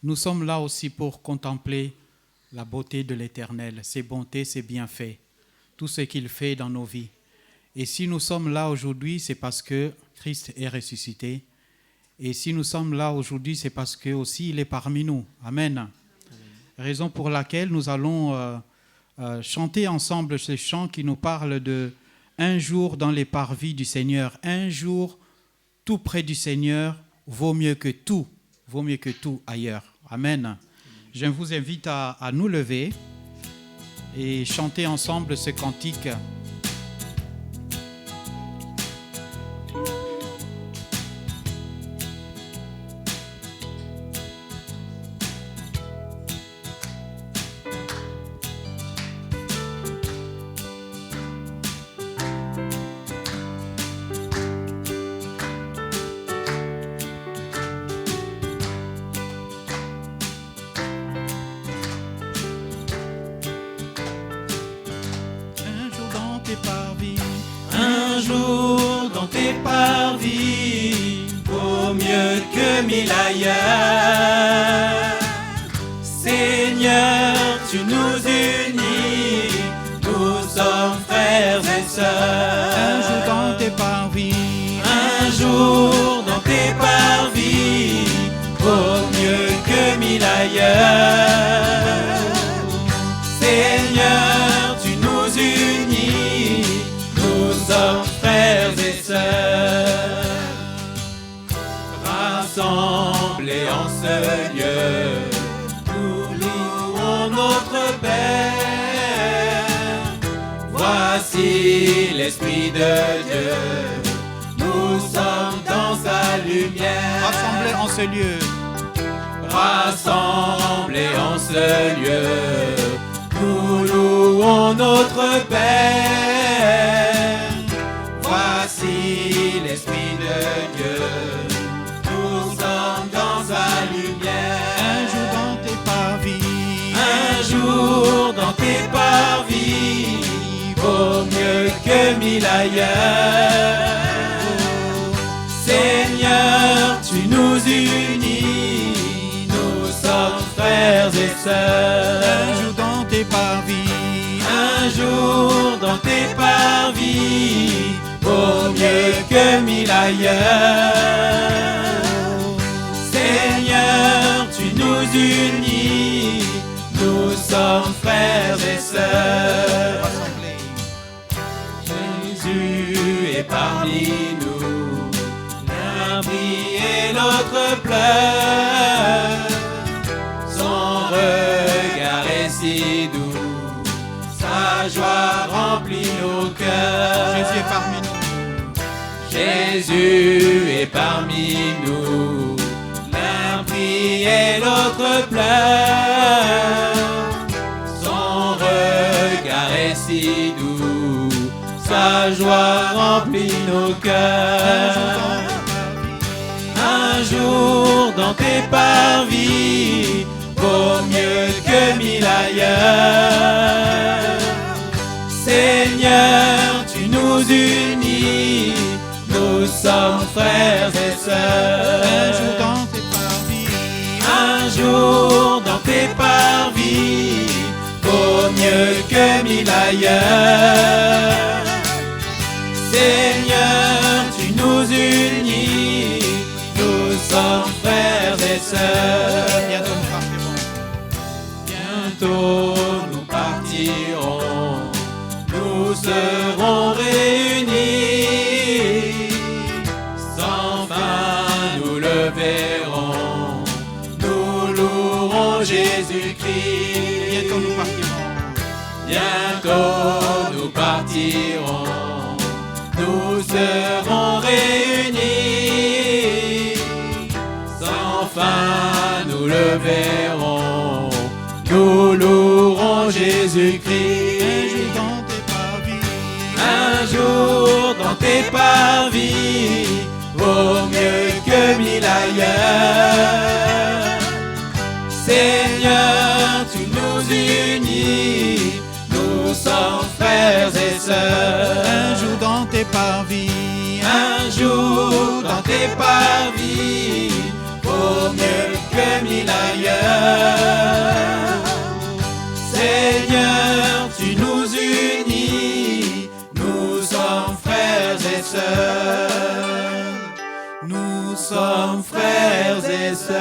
nous sommes là aussi pour contempler la beauté de l'Éternel, ses bontés, ses bienfaits, tout ce qu'il fait dans nos vies. Et si nous sommes là aujourd'hui, c'est parce que Christ est ressuscité. Et si nous sommes là aujourd'hui, c'est parce que aussi il est parmi nous. Amen. Amen. Raison pour laquelle nous allons chanter ensemble ce chant qui nous parle de un jour dans les parvis du Seigneur. Un jour tout près du Seigneur vaut mieux que tout ailleurs. Amen. Je vous invite à nous lever et chanter ensemble ce cantique. Un jour dans tes parvis vaut mieux que mille ailleurs. Seigneur, tu nous unis, nous sommes frères et sœurs. Un jour dans tes parvis, un jour dans tes parvis vaut mieux que mille ailleurs. Seigneur, tu nous unis, nous sommes frères et sœurs, rassemblés en ce lieu, nous louons notre Père. Voici l'Esprit de Dieu, nous sommes dans sa lumière. Rassemblés en ce lieu, rassemblés en ce lieu, nous louons notre Père. Voici l'Esprit de Dieu, nous sommes dans sa lumière. Un jour dans tes parvis, un jour dans tes parvis vaut mieux que mille ailleurs. Seigneur, tu nous unis, nous sommes frères et sœurs. Un jour dans tes parvis, un jour dans tes parvis vaut mieux que mille ailleurs. Seigneur, tu nous unis, nous sommes frères et sœurs. Jésus est parmi nous, l'un brille et l'autre pleure. Son regard est si doux, sa joie remplit nos cœurs. Jésus est parmi nous. Jésus est parmi nous, l'un brille et l'autre pleure. Son regard est si doux, sa joie remplit nos cœurs. Un jour dans tes parvis vaut mieux que mille ailleurs. Seigneur, tu nous unis, nous sommes frères et sœurs. Un jour dans tes parvis, un jour dans tes parvis vaut mieux que mille ailleurs. Seigneur, tu nous unis, nous sommes frères et sœurs. Bientôt nous partirons, nous serons réunis. Sans fin nous le verrons, nous louerons Jésus-Christ. Bientôt nous partirons. Bientôt nous partirons, nous serons réunis. Sans fin nous le verrons, nous louerons Jésus-Christ. Un jour dans tes parvis vaut mieux que mille ailleurs. Seigneur, tu nous unis, nous sommes frères et sœurs. Un jour dans tes parvis, un jour dans tes parvis vaut mieux que j'aurais mis ailleurs. Seigneur, tu nous unis, nous sommes frères et sœurs. Nous sommes frères et sœurs.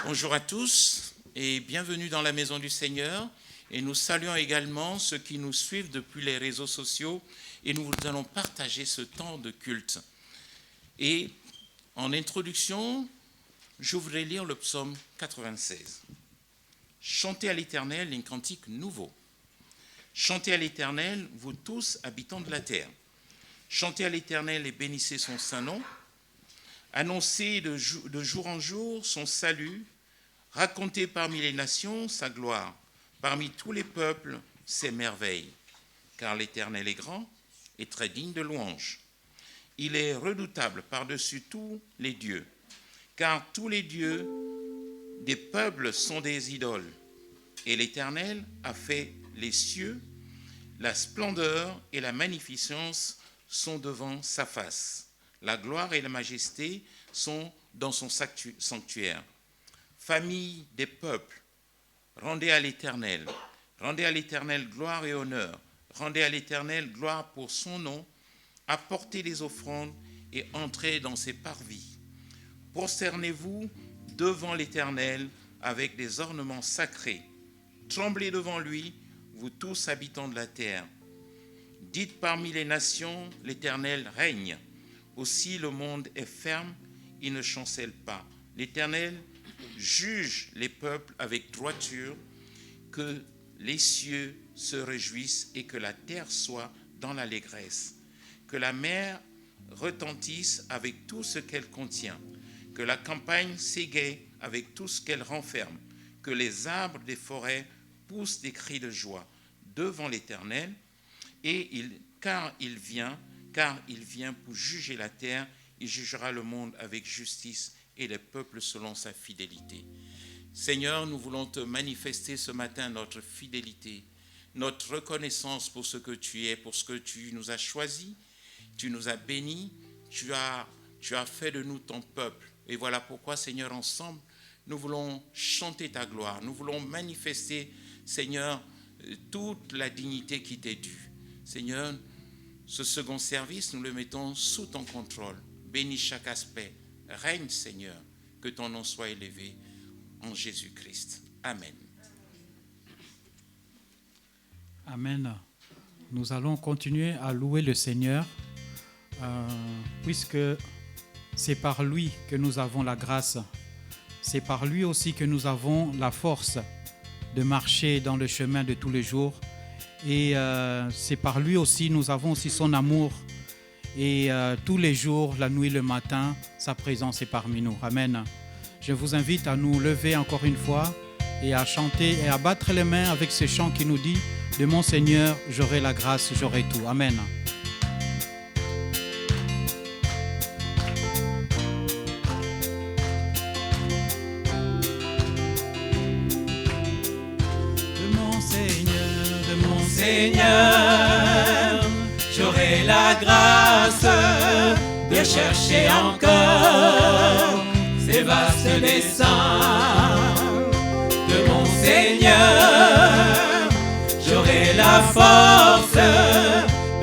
Bonjour à tous et bienvenue dans la maison du Seigneur. Et nous saluons également ceux qui nous suivent depuis les réseaux sociaux et nous allons partager ce temps de culte. Et en introduction, je voudrais lire le psaume 96. Chantez à l'Éternel un cantique nouveau. Chantez à l'Éternel, vous tous habitants de la terre. Chantez à l'Éternel et bénissez son saint nom. Annoncez de jour en jour son salut. Racontez parmi les nations sa gloire. Parmi tous les peuples, ses merveilles. Car l'Éternel est grand et très digne de louange. Il est redoutable par-dessus tous les dieux. Car tous les dieux des peuples sont des idoles. Et l'Éternel a fait les cieux. La splendeur et la magnificence sont devant sa face. La gloire et la majesté sont dans son sanctuaire. Famille des peuples, rendez à l'Éternel gloire et honneur. Rendez à l'Éternel gloire pour son nom. Apportez les offrandes et entrez dans ses parvis. Prosternez-vous devant l'Éternel avec des ornements sacrés. Tremblez devant lui, vous tous habitants de la terre. Dites parmi les nations, l'Éternel règne. Aussi le monde est ferme, il ne chancelle pas. L'Éternel juge les peuples avec droiture, que les cieux se réjouissent et que la terre soit dans l'allégresse. Que la mer retentisse avec tout ce qu'elle contient. Que la campagne s'égaie avec tout ce qu'elle renferme. Que les arbres des forêts poussent des cris de joie devant l'Éternel, car il vient pour juger la terre. Il jugera le monde avec justice et les peuples selon sa fidélité. Seigneur, nous voulons te manifester ce matin notre fidélité, notre reconnaissance pour ce que tu es, pour ce que tu nous as choisis, tu nous as bénis, tu as fait de nous ton peuple. Et voilà pourquoi, Seigneur, ensemble, nous voulons chanter ta gloire, nous voulons manifester, Seigneur, toute la dignité qui t'est due. Seigneur, ce second service, nous le mettons sous ton contrôle. Bénis chaque aspect. Règne, Seigneur, que ton nom soit élevé en Jésus-Christ. Amen. Amen. Nous allons continuer à louer le Seigneur, puisque c'est par lui que nous avons la grâce. C'est par lui aussi que nous avons la force de marcher dans le chemin de tous les jours. Et c'est par lui aussi, nous avons aussi son amour. Et tous les jours, la nuit, le matin, sa présence est parmi nous. Amen. Je vous invite à nous lever encore une fois et à chanter et à battre les mains avec ce chant qui nous dit « De mon Seigneur, j'aurai la grâce, j'aurai tout. » Amen. De mon Seigneur, j'aurai la grâce de chercher encore ces vastes desseins. De mon Seigneur, j'aurai la force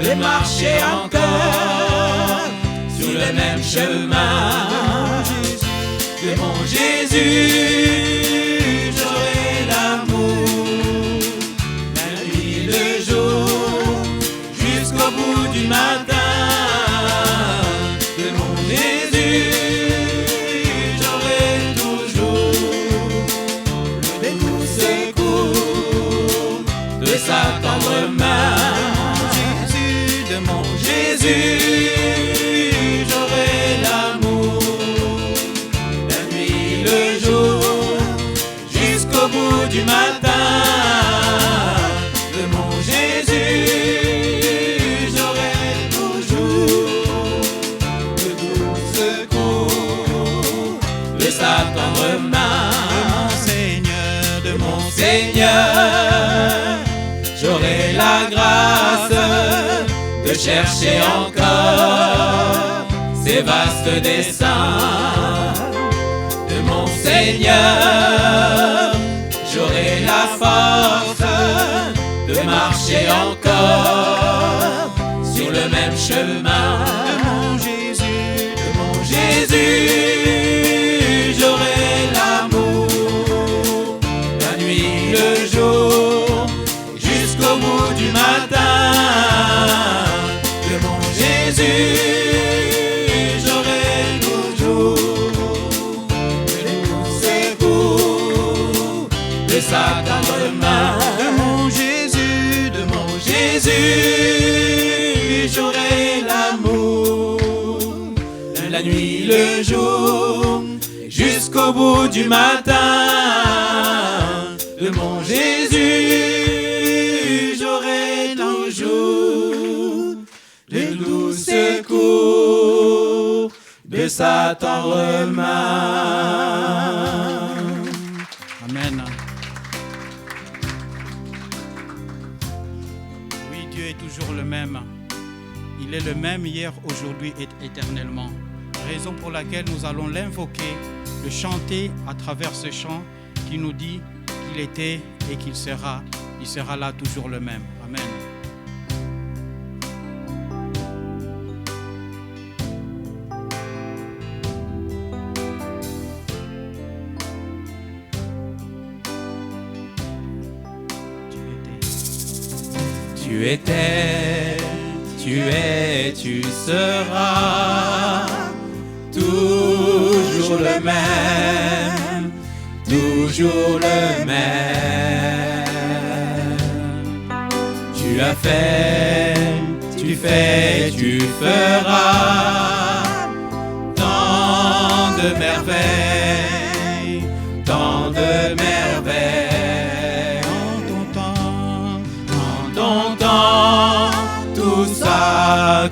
de marcher encore sur le même chemin. De mon Jésus, j'aurai l'amour, la nuit, le jour, jusqu'au bout du matin. De mon Jésus, j'aurai toujours le doux secours de sa tendre main. De mon Jésus, j'aurai l'amour, la nuit, le jour, jusqu'au bout du matin. De mon Jésus, j'aurai toujours le doux secours de sa tendre main. De mon Seigneur, j'aurai la grâce de de chercher encore ces vastes desseins de mon Seigneur. J'aurai la force de marcher encore sur le même chemin de mon Jésus, j'aurai l'amour, la nuit, le jour, jusqu'au bout du matin de mon Jésus. J'aurai toujours le secours de sa tendre main de mon Jésus, j'aurai l'amour, la nuit, le jour, jusqu'au bout du matin de mon Jésus. J'aurai toujours le doux secours de sa tendre main. Amen. Oui, Dieu est toujours le même. Il est le même hier, aujourd'hui et éternellement. Raison pour laquelle nous allons l'invoquer, le chanter à travers ce chant qui nous dit qu'il était et qu'il sera. Il sera là toujours le même. Amen. Tu étais, tu es, tu seras toujours le même, toujours le même. Tu as fait, tu fais, tu feras tant de merveilles, tant de merveilles. Tout s'accomplit.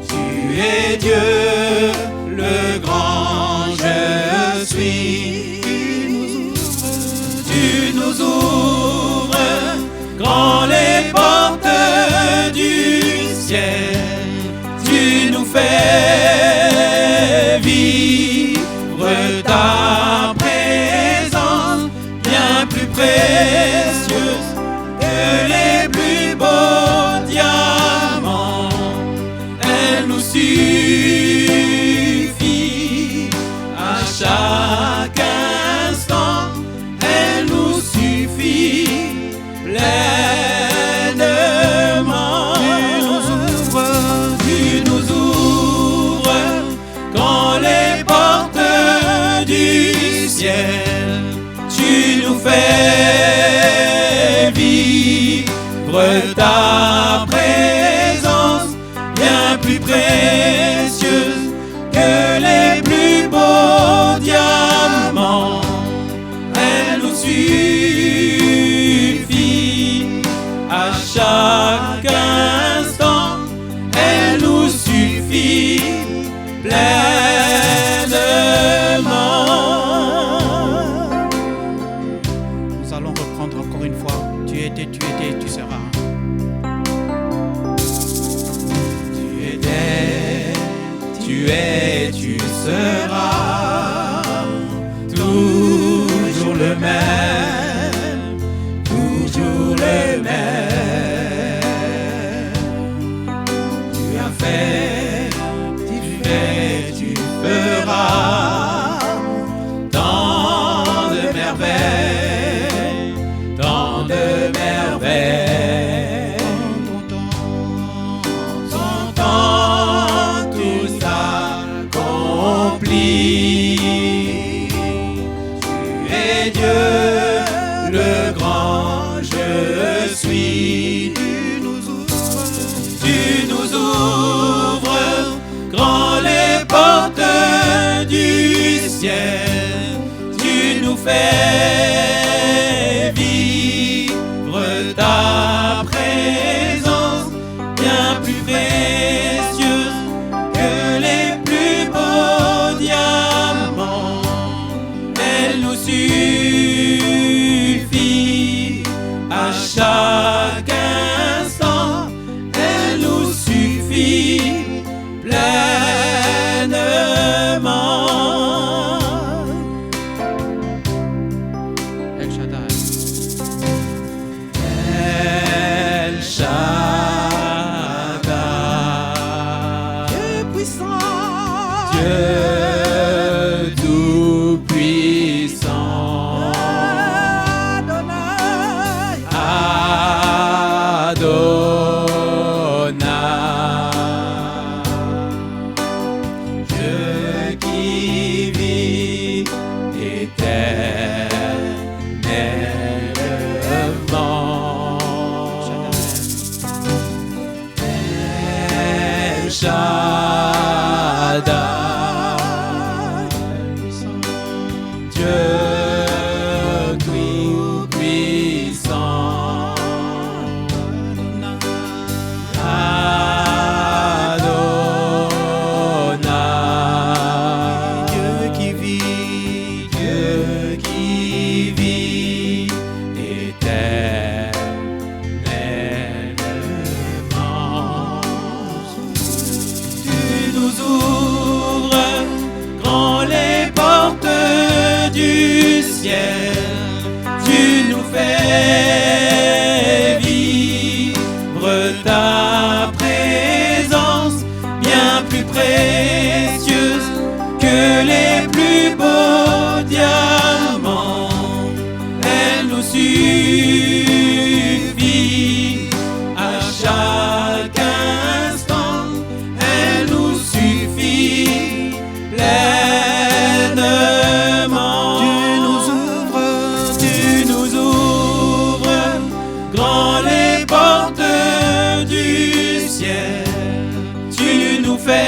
Tu es Dieu, le grand je suis. Tu nous ouvres grand les portes du ciel. Tu nous fais vivre ta présence bien plus précieuse que les plus beaux diamants. Elle nous suffit à chaque instant. Elle nous suffit pleinement. Tu nous ouvres quand les portes du ciel. Tu nous fais vivre ta présence bien plus précieuse que les plus beaux diamants. Elle nous suffit à chaque instant. Elle nous suffit pleinement. Nous allons reprendre encore une fois. Tu étais, tu seras. Tu étais, tu es, tu seras toujours le même, toujours le même. Tu as fait, tu fais, tu feras tant de merveilles, tant de merveilles. Son temps, tout s'accomplit. Tu es Dieu, le grand je suis. Tu nous ouvres grand les portes du ciel. Tu nous fais vivre ta présence bien plus précieuse que les plus beaux diamants. Elle nous suffit à chaque tout-puissant. Adonai, Dieu qui vit éternellement. El Shaddai, Dieu tout-puissant. Adonai, Dieu qui vit, Dieu qui vit éternellement. Tu nous ouvres grand les portes du ciel. Tu nous fais vivre ta présence bien plus précieuse que les plus beaux diamants. Elle nous suffit à chaque instant. Elle nous suffit pleinement. Tu nous ouvres grand les portes du ciel. Tu nous fais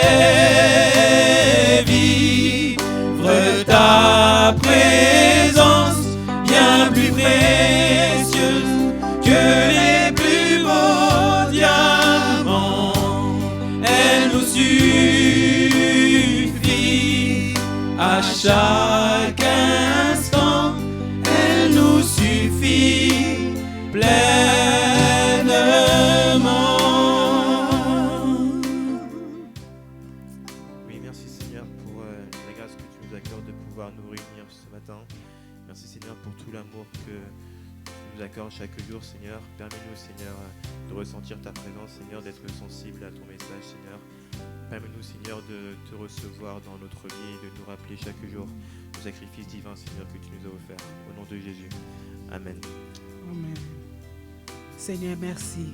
vivre ta présence bien plus précieuse que les plus beaux diamants. Elle nous suffit à chaque instant. Elle nous suffit pleinement. Oui, merci Seigneur pour la grâce que tu nous accordes de pouvoir nous réunir ce matin. Merci Seigneur pour tout l'amour que tu nous accordes chaque jour, Seigneur. Permets-nous, Seigneur, de ressentir ta présence, Seigneur, d'être sensible à ton message, Seigneur. Permets-nous, Seigneur, de te recevoir dans notre vie, de nous rappeler chaque jour le sacrifice divin, Seigneur, que tu nous as offert. Au nom de Jésus. Amen. Amen. Seigneur, merci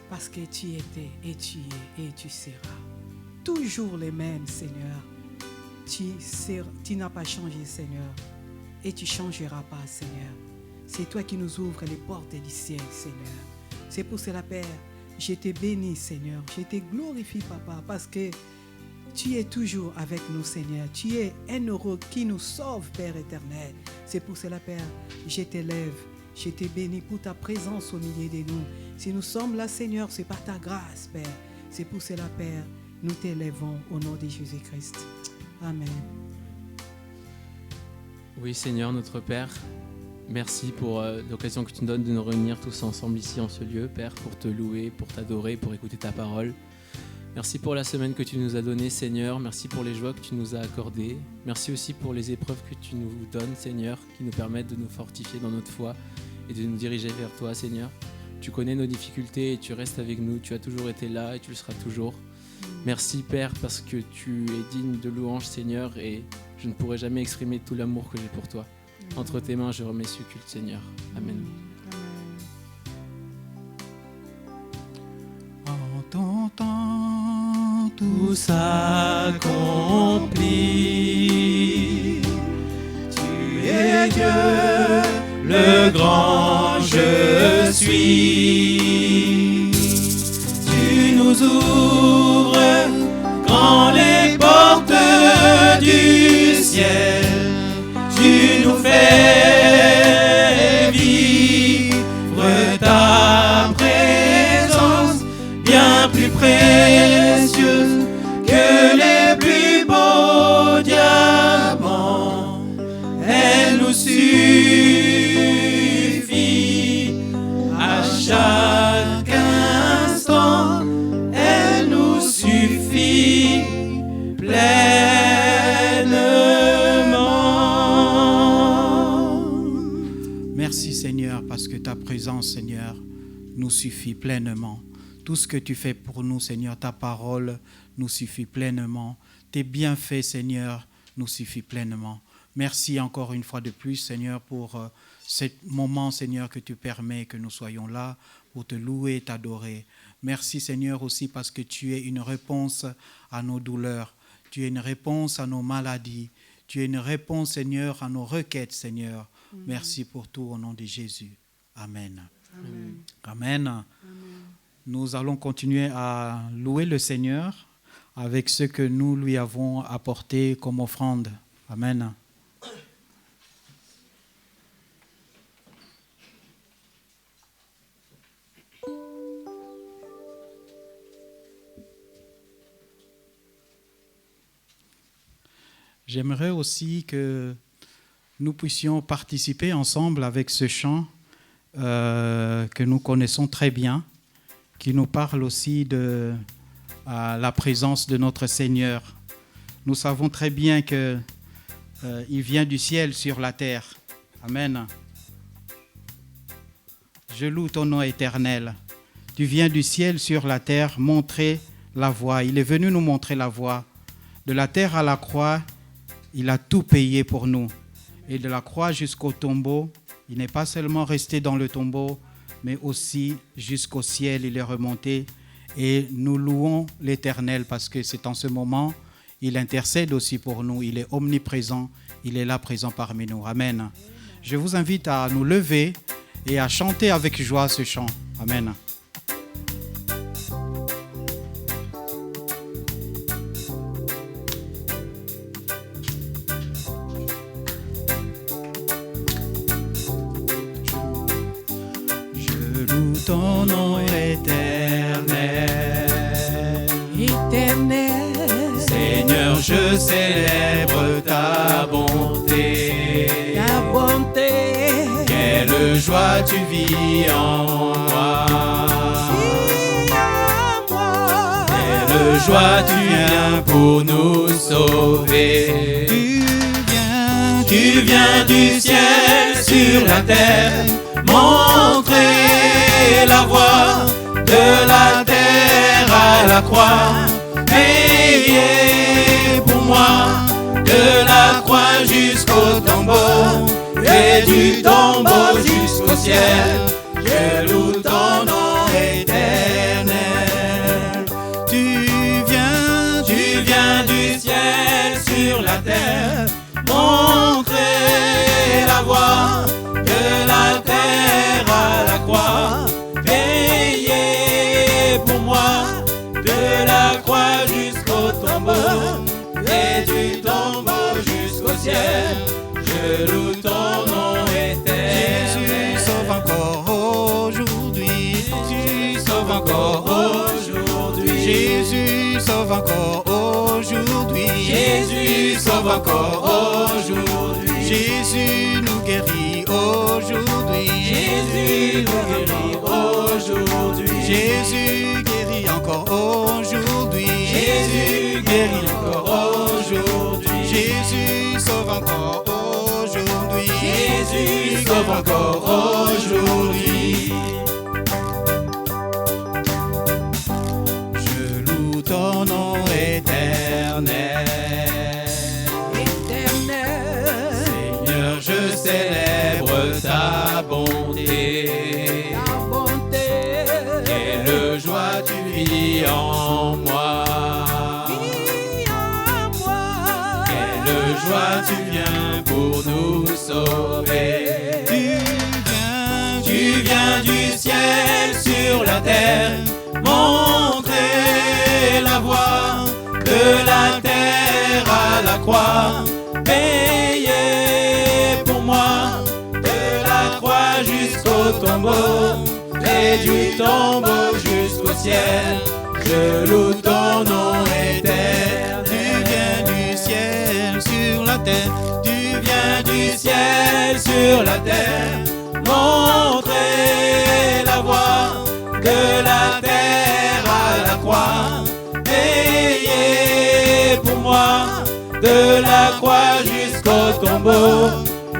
parce que tu étais et tu es et tu seras toujours les mêmes, Seigneur. Tu n'as pas changé, Seigneur, et tu ne changeras pas, Seigneur. C'est toi qui nous ouvres les portes du ciel, Seigneur. C'est pour cela, Père, je te bénis, Seignor. Je te glorifie, Papa, parce que tu es toujours avec nous, Seigneur. Tu es un heureux qui nous sauve, Père éternel. C'est pour cela, Père, je t'élève. Je te bénis pour ta présence au milieu de nous. Si nous sommes là, Seigneur, c'est par ta grâce, Père. C'est pour cela, Père, nous t'élèvons au nom de Jésus-Christ. Amen. Oui, Seigneur, notre Père, merci pour l'occasion que tu nous donnes de nous réunir tous ensemble ici en ce lieu, Père, pour te louer, pour t'adorer, pour écouter ta parole. Merci pour la semaine que tu nous as donnée, Seigneur. Merci pour les joies que tu nous as accordées. Merci aussi pour les épreuves que tu nous donnes, Seigneur, qui nous permettent de nous fortifier dans notre foi et de nous diriger vers toi, Seigneur. Tu connais nos difficultés et tu restes avec nous. Tu as toujours été là et tu le seras toujours. Merci, Père, parce que tu es digne de louange, Seigneur, et je ne pourrai jamais exprimer tout l'amour que j'ai pour toi. Entre tes mains, je remets ce culte, Seigneur. Amen. En ton temps, Tout s'accomplit. Tu es Dieu, le grand je suis. Tu nous ouvres grand les portes du ciel. Tu nous fais vivre ta présence bien plus précieuse que les plus beaux diamants. Elle nous suffit à chaque instant. Elle nous suffit pleinement. merci Seigneur, parce que ta présence, Seigneur, nous suffit pleinement. Tout ce que tu fais pour nous, Seigneur, ta parole nous suffit pleinement. Tes bienfaits, Seigneur, nous suffit pleinement. Merci encore une fois de plus, Seigneur, pour ce moment, Seigneur, que tu permets que nous soyons là pour te louer et t'adorer. Merci, Seigneur, aussi parce que tu es une réponse à nos douleurs. Tu es une réponse à nos maladies. Tu es une réponse, Seigneur, à nos requêtes, Seigneur. Merci pour tout au nom de Jésus. Amen. Amen. Amen. Amen. Nous allons continuer à louer le Seigneur avec ce que nous lui avons apporté comme offrande. Amen. J'aimerais aussi que nous puissions participer ensemble avec ce chant que nous connaissons très bien, qui nous parle aussi de la présence de notre Seigneur. Nous savons très bien qu'il vient du ciel sur la terre. Amen. Je loue ton nom éternel. Tu viens du ciel sur la terre montrer la voie. Il est venu nous montrer la voie. De la terre à la croix, il a tout payé pour nous. Et de la croix jusqu'au tombeau, il n'est pas seulement resté dans le tombeau, mais aussi jusqu'au ciel, il est remonté. Et nous louons l'Éternel parce que c'est en ce moment, il intercède aussi pour nous. Il est omniprésent, il est là présent parmi nous. Amen. Je vous invite à nous lever et à chanter avec joie ce chant. Amen. Ton nom éternel, Éternel, Seigneur, je célèbre ta bonté. ta bonté, Quelle joie tu vis en moi. Quelle joie tu viens pour nous sauver. Tu viens du ciel sur la terre, montrer la voie de la terre à la croix, payer pour moi de la croix jusqu'au tombeau et du tombeau jusqu'au ciel. Je loue ton nom éternel. Tu viens du ciel sur la terre, montrer la voie de la terre à la croix, payer pour moi de la croix jusqu'au tombeau et du tombeau jusqu'au ciel. Je loue ton nom éternel. Jésus sauve encore aujourd'hui. Tu sauves encore aujourd'hui. Jésus sauve encore aujourd'hui. Jésus sauve encore aujourd'hui. Jésus nous guérit aujourd'hui. Jésus nous guérit aujourd'hui. Jésus guérit encore aujourd'hui. Jésus guérit encore aujourd'hui. Jésus sauve encore aujourd'hui. Jésus sauve encore aujourd'hui. Je loue ton nom éternel. Seigneur, je célèbre ta bonté. ta bonté, Quelle joie tu vis en moi. vis en moi. Quelle joie tu viens pour nous sauver. Tu viens du ciel sur la terre, montrer la voie de la terre à la croix, payer pour moi de la croix jusqu'au tombeau et du tombeau jusqu'au ciel. Je loue ton nom éternel. Tu viens du ciel sur la terre. Tu viens du ciel sur la terre, montrer la voie de la terre à la croix, payer pour moi de la croix jusqu'au tombeau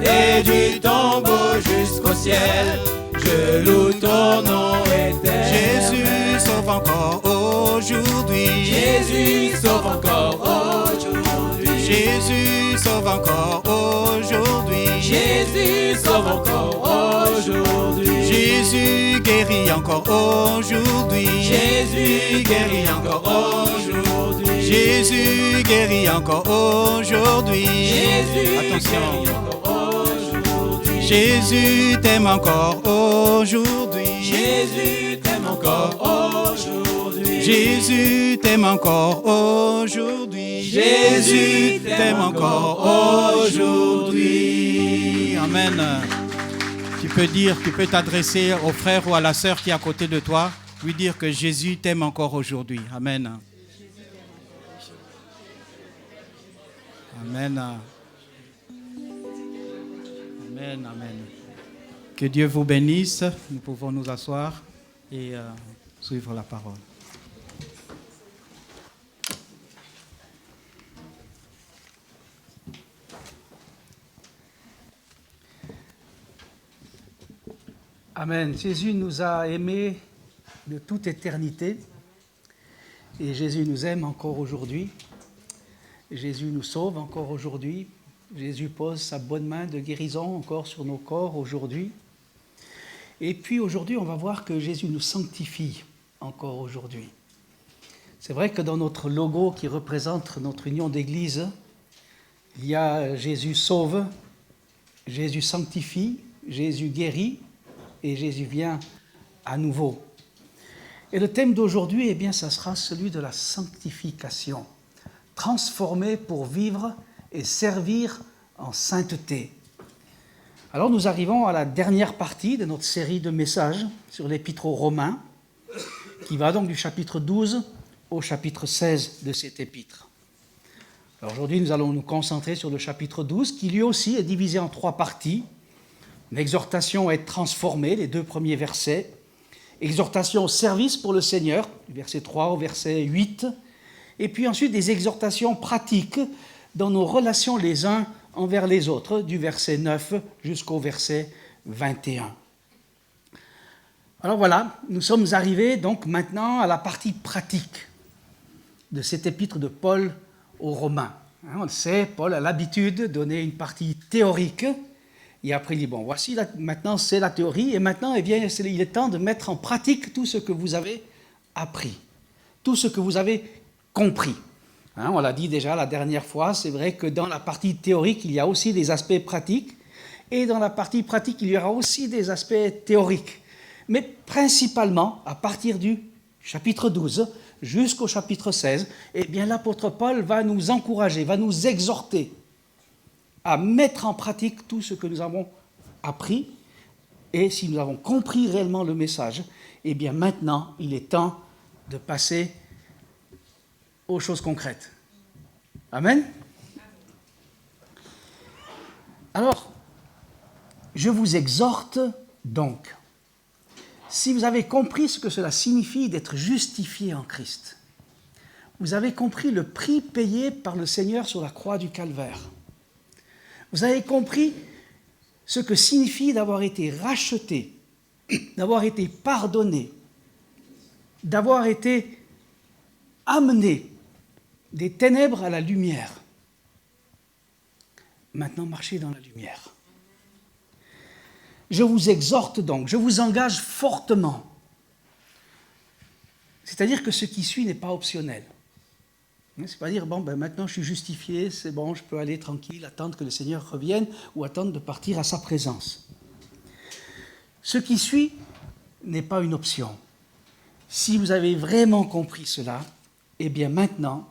et du tombeau jusqu'au ciel. Je loue ton nom éternel. Jésus sauve encore aujourd'hui. Jésus sauve encore aujourd'hui. Jésus sauve encore aujourd'hui. Jésus sauve encore aujourd'hui. Jésus guérit encore aujourd'hui. Jésus guérit encore aujourd'hui. Jésus guérit encore aujourd'hui. Jésus Attention. guérit encore aujourd'hui. Jésus t'aime encore aujourd'hui. Jésus t'aime encore aujourd'hui. Jésus t'aime encore aujourd'hui. Jésus t'aime encore aujourd'hui. Amen. Tu peux t'adresser au frère ou à la sœur qui est à côté de toi, lui dire que Jésus t'aime encore aujourd'hui. Amen. Amen. Amen, amen. Que Dieu vous bénisse. Nous pouvons nous asseoir et suivre la parole. Amen. Jésus nous a aimés de toute éternité et Jésus nous aime encore aujourd'hui. Jésus nous sauve encore aujourd'hui. Jésus pose sa bonne main de guérison encore sur nos corps aujourd'hui. Et puis aujourd'hui, on va voir que Jésus nous sanctifie encore aujourd'hui. C'est vrai que dans notre logo qui représente notre union d'église, il y a Jésus sauve, Jésus sanctifie, Jésus guérit et Jésus vient à nouveau. Et le thème d'aujourd'hui, eh bien, ça sera celui de la sanctification. Transformé pour vivre et servir en sainteté. Alors nous arrivons à la dernière partie de notre série de messages sur l'Épître aux Romains, qui va donc du chapitre 12 au chapitre 16 de cet épître. Alors aujourd'hui, nous allons nous concentrer sur le chapitre 12, qui lui aussi est divisé en 3 parties. Une exhortation à être transformée, les 2 premiers versets. Exhortation au service pour le Seigneur, du verset 3 au verset 8. Et puis ensuite des exhortations pratiques dans nos relations les uns envers les autres, du verset 9 jusqu'au verset 21. Alors voilà, nous sommes arrivés donc maintenant à la partie pratique de cet épître de Paul aux Romains. On le sait, Paul a l'habitude de donner une partie théorique, et après il dit, bon, voici, maintenant c'est la théorie, et maintenant, eh bien, il est temps de mettre en pratique tout ce que vous avez appris, tout ce que vous avez compris. On l'a dit déjà la dernière fois, c'est vrai que dans la partie théorique, il y a aussi des aspects pratiques, et dans la partie pratique, il y aura aussi des aspects théoriques. Mais principalement, à partir du chapitre 12 jusqu'au chapitre 16, eh bien, l'apôtre Paul va nous encourager, va nous exhorter à mettre en pratique tout ce que nous avons appris. Et si nous avons compris réellement le message, eh bien maintenant, il est temps de passer aux choses concrètes. Amen. Alors, je vous exhorte donc, si vous avez compris ce que cela signifie d'être justifié en Christ, vous avez compris le prix payé par le Seigneur sur la croix du Calvaire, vous avez compris ce que signifie d'avoir été racheté, d'avoir été pardonné, d'avoir été amené des ténèbres à la lumière. Maintenant, marchez dans la lumière. Je vous exhorte donc, je vous engage fortement. C'est-à-dire que ce qui suit n'est pas optionnel. C'est pas dire, bon, ben maintenant je suis justifié, c'est bon, je peux aller tranquille, attendre que le Seigneur revienne ou attendre de partir à sa présence. Ce qui suit n'est pas une option. Si vous avez vraiment compris cela, eh bien maintenant,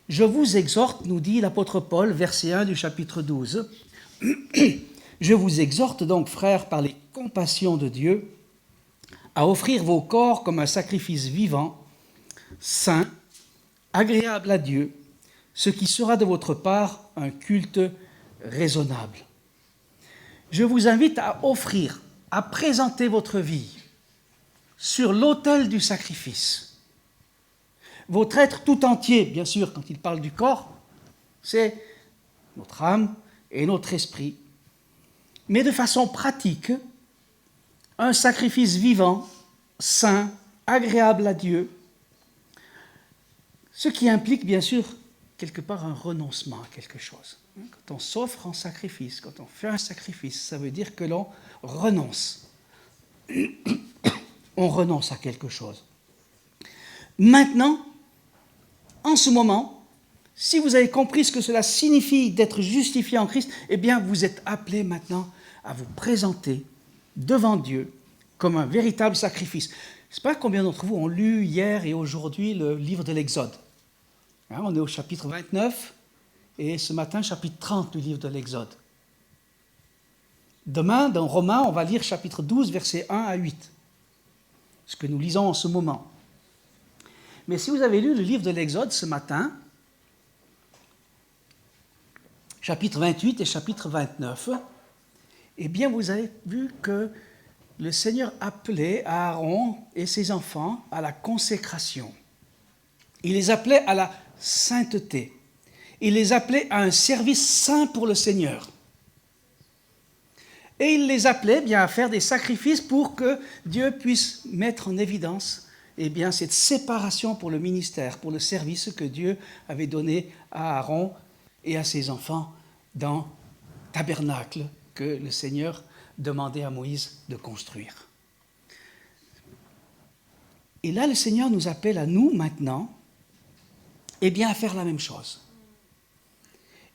je vous exhorte, nous dit l'apôtre Paul, verset 1 du chapitre 12, je vous exhorte donc, frères, par les compassions de Dieu, à offrir vos corps comme un sacrifice vivant, saint, agréable à Dieu, ce qui sera de votre part un culte raisonnable. Je vous invite à offrir, à présenter votre vie sur l'autel du sacrifice. Votre être tout entier, bien sûr, quand il parle du corps, c'est notre âme et notre esprit, mais de façon pratique, un sacrifice vivant, saint, agréable à Dieu, ce qui implique bien sûr quelque part un renoncement à quelque chose. Quand on s'offre en sacrifice, quand on fait un sacrifice, ça veut dire que l'on renonce. On renonce à quelque chose. Maintenant, en ce moment, si vous avez compris ce que cela signifie d'être justifié en Christ, eh bien, vous êtes appelés maintenant à vous présenter devant Dieu comme un véritable sacrifice. Je ne sais pas combien d'entre vous ont lu hier et aujourd'hui le livre de l'Exode. On est au chapitre 29 et ce matin, chapitre 30 du livre de l'Exode. Demain, dans Romains, on va lire chapitre 12, versets 1 à 8, ce que nous lisons en ce moment. Mais si vous avez lu le livre de l'Exode ce matin, chapitre 28 et chapitre 29, eh bien vous avez vu que le Seigneur appelait Aaron et ses enfants à la consécration. Il les appelait à la sainteté. Il les appelait à un service saint pour le Seigneur. Et il les appelait bien à faire des sacrifices pour que Dieu puisse mettre en évidence bien, cette séparation pour le ministère, pour le service que Dieu avait donné à Aaron et à ses enfants dans le tabernacle que le Seigneur demandait à Moïse de construire. Et là, le Seigneur nous appelle à nous maintenant bien, à faire la même chose.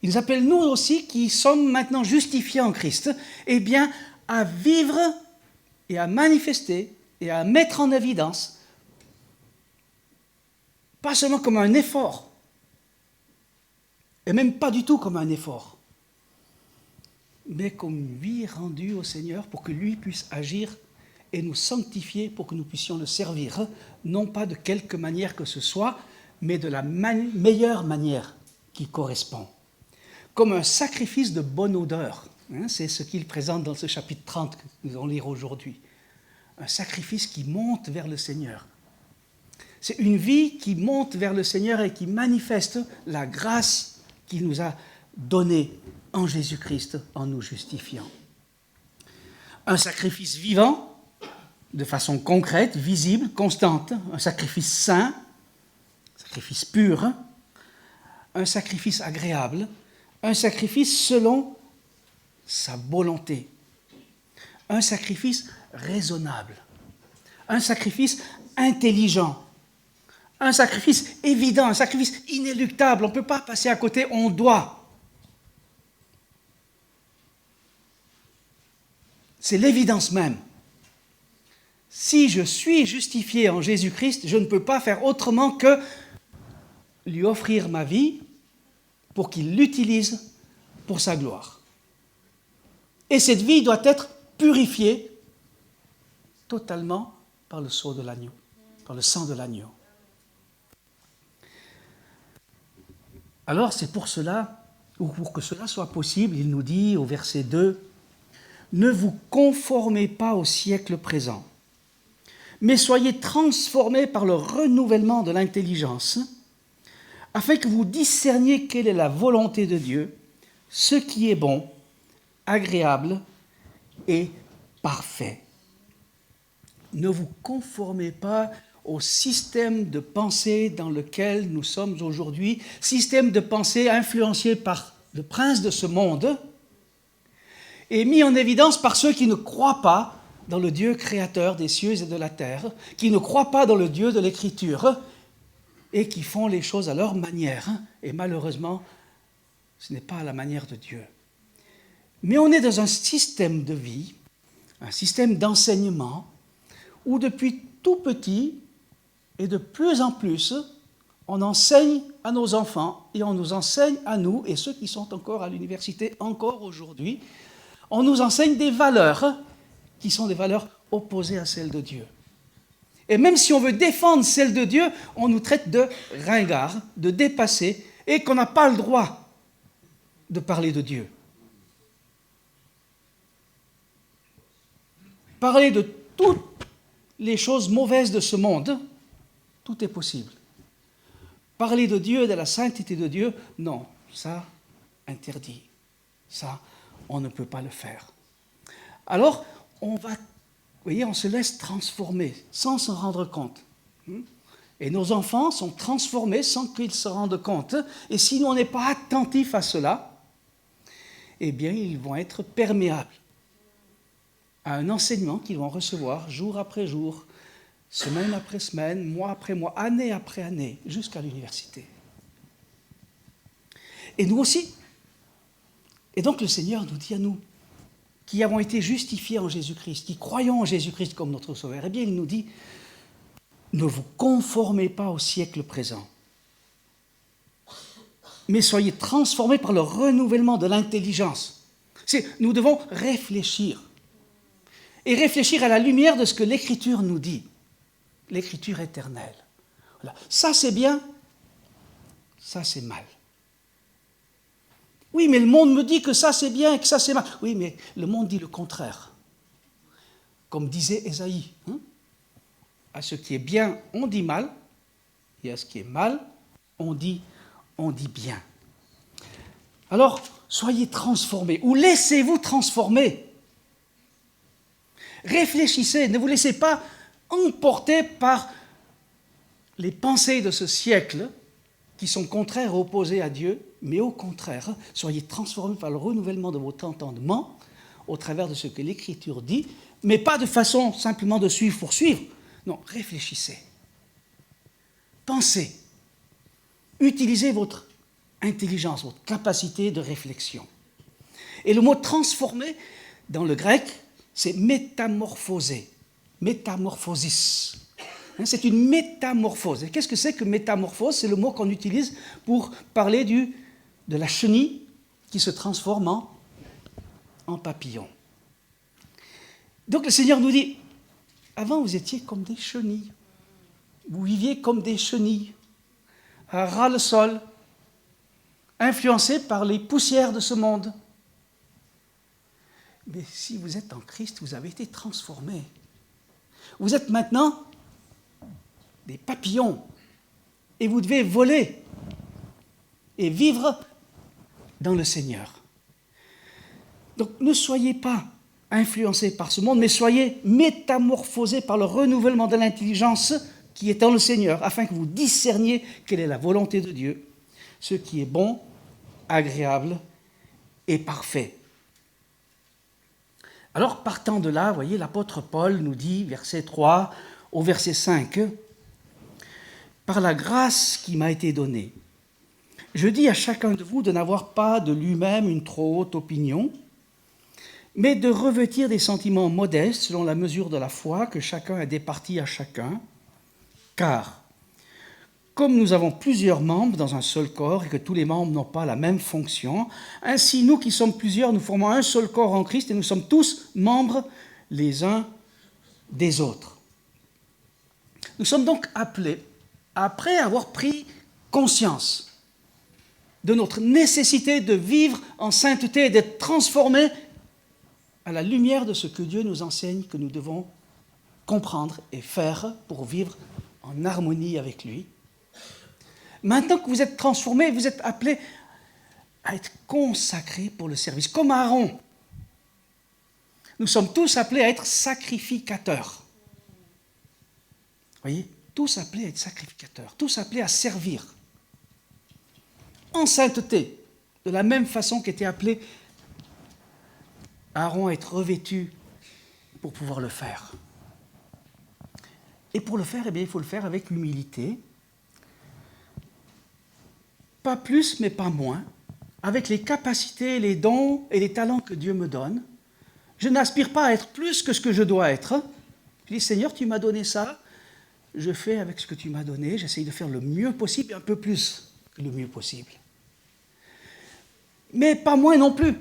Il nous appelle nous aussi qui sommes maintenant justifiés en Christ, bien, à vivre et à manifester et à mettre en évidence, pas seulement comme un effort, et même pas du tout comme un effort, mais comme une vie rendue au Seigneur pour que lui puisse agir et nous sanctifier pour que nous puissions le servir, non pas de quelque manière que ce soit, mais de la meilleure manière qui correspond. Comme un sacrifice de bonne odeur. C'est ce qu'il présente dans ce chapitre 30 que nous allons lire aujourd'hui. Un sacrifice qui monte vers le Seigneur. C'est une vie qui monte vers le Seigneur et qui manifeste la grâce qu'il nous a donnée en Jésus-Christ en nous justifiant. Un sacrifice vivant, de façon concrète, visible, constante. Un sacrifice saint, un sacrifice pur, un sacrifice agréable, un sacrifice selon sa volonté, un sacrifice raisonnable, un sacrifice intelligent, un sacrifice évident, un sacrifice inéluctable. On ne peut pas passer à côté, on doit. C'est l'évidence même. Si je suis justifié en Jésus-Christ, je ne peux pas faire autrement que lui offrir ma vie pour qu'il l'utilise pour sa gloire. Et cette vie doit être purifiée totalement par le sceau de l'agneau, par le sang de l'agneau. Alors c'est pour cela, ou pour que cela soit possible, il nous dit au verset 2, « Ne vous conformez pas au siècle présent, mais soyez transformés par le renouvellement de l'intelligence, afin que vous discerniez quelle est la volonté de Dieu, ce qui est bon, agréable et parfait. » Ne vous conformez pas au système de pensée dans lequel nous sommes aujourd'hui, système de pensée influencé par le prince de ce monde et mis en évidence par ceux qui ne croient pas dans le Dieu créateur des cieux et de la terre, qui ne croient pas dans le Dieu de l'Écriture et qui font les choses à leur manière. Et malheureusement, ce n'est pas à la manière de Dieu. Mais on est dans un système de vie, un système d'enseignement, où depuis tout petit et de plus en plus, on enseigne à nos enfants et on nous enseigne à nous, et ceux qui sont encore à l'université encore aujourd'hui, on nous enseigne des valeurs qui sont des valeurs opposées à celles de Dieu. Et même si on veut défendre celles de Dieu, on nous traite de ringards, de dépassés, et qu'on n'a pas le droit de parler de Dieu. Parler de toutes les choses mauvaises de ce monde, tout est possible. Parler de Dieu et de la sainteté de Dieu, non, ça, interdit. Ça, on ne peut pas le faire. Alors, on se laisse transformer sans s'en rendre compte. Et nos enfants sont transformés sans qu'ils se rendent compte. Et si on n'est pas attentif à cela, eh bien, ils vont être perméables à un enseignement qu'ils vont recevoir jour après jour, semaine après semaine, mois après mois, année après année, jusqu'à l'université. Et nous aussi. Et donc le Seigneur nous dit à nous, qui avons été justifiés en Jésus-Christ, qui croyons en Jésus-Christ comme notre Sauveur, eh bien il nous dit, ne vous conformez pas au siècle présent, mais soyez transformés par le renouvellement de l'intelligence. Nous devons réfléchir. Et réfléchir à la lumière de ce que l'Écriture nous dit. L'Écriture éternelle. Voilà. Ça c'est bien, ça c'est mal. Oui, mais le monde me dit que ça c'est bien et que ça c'est mal. Oui, mais le monde dit le contraire. Comme disait Ésaïe. À ce qui est bien, on dit mal, et à ce qui est mal, on dit bien. Alors, soyez transformés, ou laissez-vous transformer. Réfléchissez, ne vous laissez pas emporter par les pensées de ce siècle qui sont contraires, opposées à Dieu, mais au contraire, soyez transformés par le renouvellement de votre entendement au travers de ce que l'Écriture dit, mais pas de façon simplement de suivre pour suivre. Non, réfléchissez. Pensez. Utilisez votre intelligence, votre capacité de réflexion. Et le mot transformer, dans le grec, c'est métamorphoser, métamorphosis. C'est une métamorphose. Et qu'est-ce que c'est que métamorphose? C'est le mot qu'on utilise pour parler de la chenille qui se transforme en papillon. Donc le Seigneur nous dit, avant vous étiez comme des chenilles. Vous viviez comme des chenilles, à ras le sol, influencés par les poussières de ce monde. Mais si vous êtes en Christ, vous avez été transformés. Vous êtes maintenant des papillons et vous devez voler et vivre dans le Seigneur. Donc ne soyez pas influencés par ce monde, mais soyez métamorphosés par le renouvellement de l'intelligence qui est en le Seigneur, afin que vous discerniez quelle est la volonté de Dieu, ce qui est bon, agréable et parfait. Alors, partant de là, vous voyez, l'apôtre Paul nous dit, verset 3 au verset 5, « Par la grâce qui m'a été donnée, je dis à chacun de vous de n'avoir pas de lui-même une trop haute opinion, mais de revêtir des sentiments modestes selon la mesure de la foi que chacun a départie à chacun, car, comme nous avons plusieurs membres dans un seul corps et que tous les membres n'ont pas la même fonction, ainsi nous qui sommes plusieurs, nous formons un seul corps en Christ et nous sommes tous membres les uns des autres. » Nous sommes donc appelés, après avoir pris conscience de notre nécessité de vivre en sainteté et d'être transformés à la lumière de ce que Dieu nous enseigne que nous devons comprendre et faire pour vivre en harmonie avec lui. Maintenant que vous êtes transformés, vous êtes appelés à être consacrés pour le service, comme Aaron. Nous sommes tous appelés à être sacrificateurs. Vous voyez, tous appelés à être sacrificateurs, tous appelés à servir. En sainteté, de la même façon qu'était appelé Aaron à être revêtu pour pouvoir le faire. Et pour le faire, eh bien, il faut le faire avec humilité, pas plus mais pas moins, avec les capacités, les dons et les talents que Dieu me donne. Je n'aspire pas à être plus que ce que je dois être. Je dis, Seigneur, tu m'as donné ça, je fais avec ce que tu m'as donné, j'essaye de faire le mieux possible, un peu plus que le mieux possible. Mais pas moins non plus.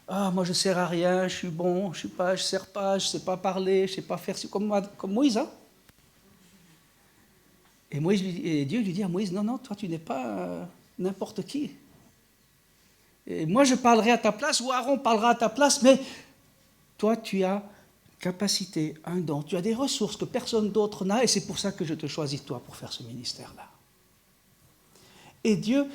Ah, moi je ne sers à rien, je suis bon, je ne sers pas, je ne sais pas parler, je ne sais pas faire comme Moïse. Hein? Et Dieu lui dit à Moïse, non, toi tu n'es pas n'importe qui. Et moi je parlerai à ta place, ou Aaron parlera à ta place, mais toi tu as capacité, un don, tu as des ressources que personne d'autre n'a, et c'est pour ça que je te choisis toi pour faire ce ministère-là. Et Dieu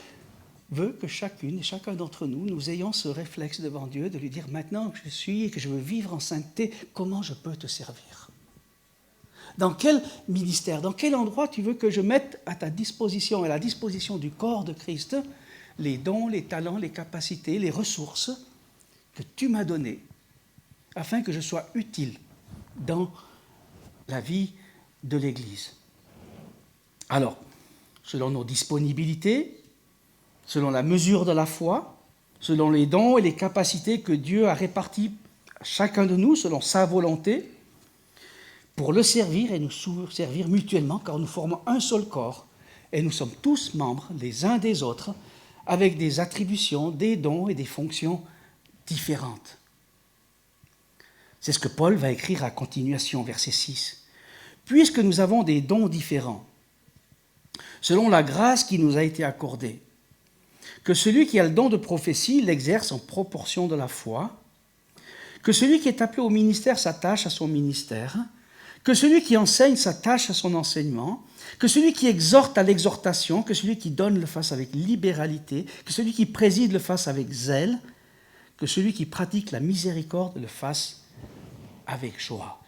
veut que chacune et chacun d'entre nous, nous ayons ce réflexe devant Dieu de lui dire, maintenant que je suis et que je veux vivre en sainteté, comment je peux te servir? Dans quel ministère, dans quel endroit tu veux que je mette à ta disposition et à la disposition du corps de Christ les dons, les talents, les capacités, les ressources que tu m'as données afin que je sois utile dans la vie de l'Église. Alors, selon nos disponibilités, selon la mesure de la foi, selon les dons et les capacités que Dieu a répartis à chacun de nous, selon sa volonté, pour le servir et nous servir mutuellement, car nous formons un seul corps et nous sommes tous membres les uns des autres, avec des attributions, des dons et des fonctions différentes. C'est ce que Paul va écrire à continuation, verset 6. Puisque nous avons des dons différents, selon la grâce qui nous a été accordée, que celui qui a le don de prophétie l'exerce en proportion de la foi, que celui qui est appelé au ministère s'attache à son ministère, que celui qui enseigne s'attache à son enseignement, que celui qui exhorte à l'exhortation, que celui qui donne le fasse avec libéralité, que celui qui préside le fasse avec zèle, que celui qui pratique la miséricorde le fasse avec joie.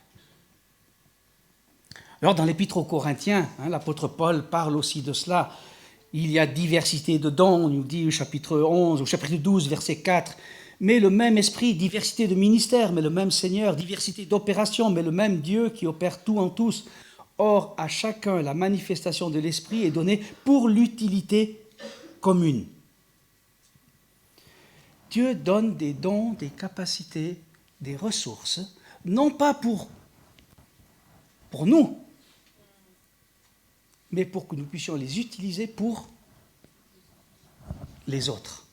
Alors dans l'Épître aux Corinthiens, l'apôtre Paul parle aussi de cela. Il y a diversité de dons, on nous dit au chapitre 11, au chapitre 12, verset 4, mais le même esprit, diversité de ministères, mais le même Seigneur, diversité d'opérations, mais le même Dieu qui opère tout en tous. Or, à chacun, la manifestation de l'esprit est donnée pour l'utilité commune. Dieu donne des dons, des capacités, des ressources, non pas pour nous, mais pour que nous puissions les utiliser pour les autres.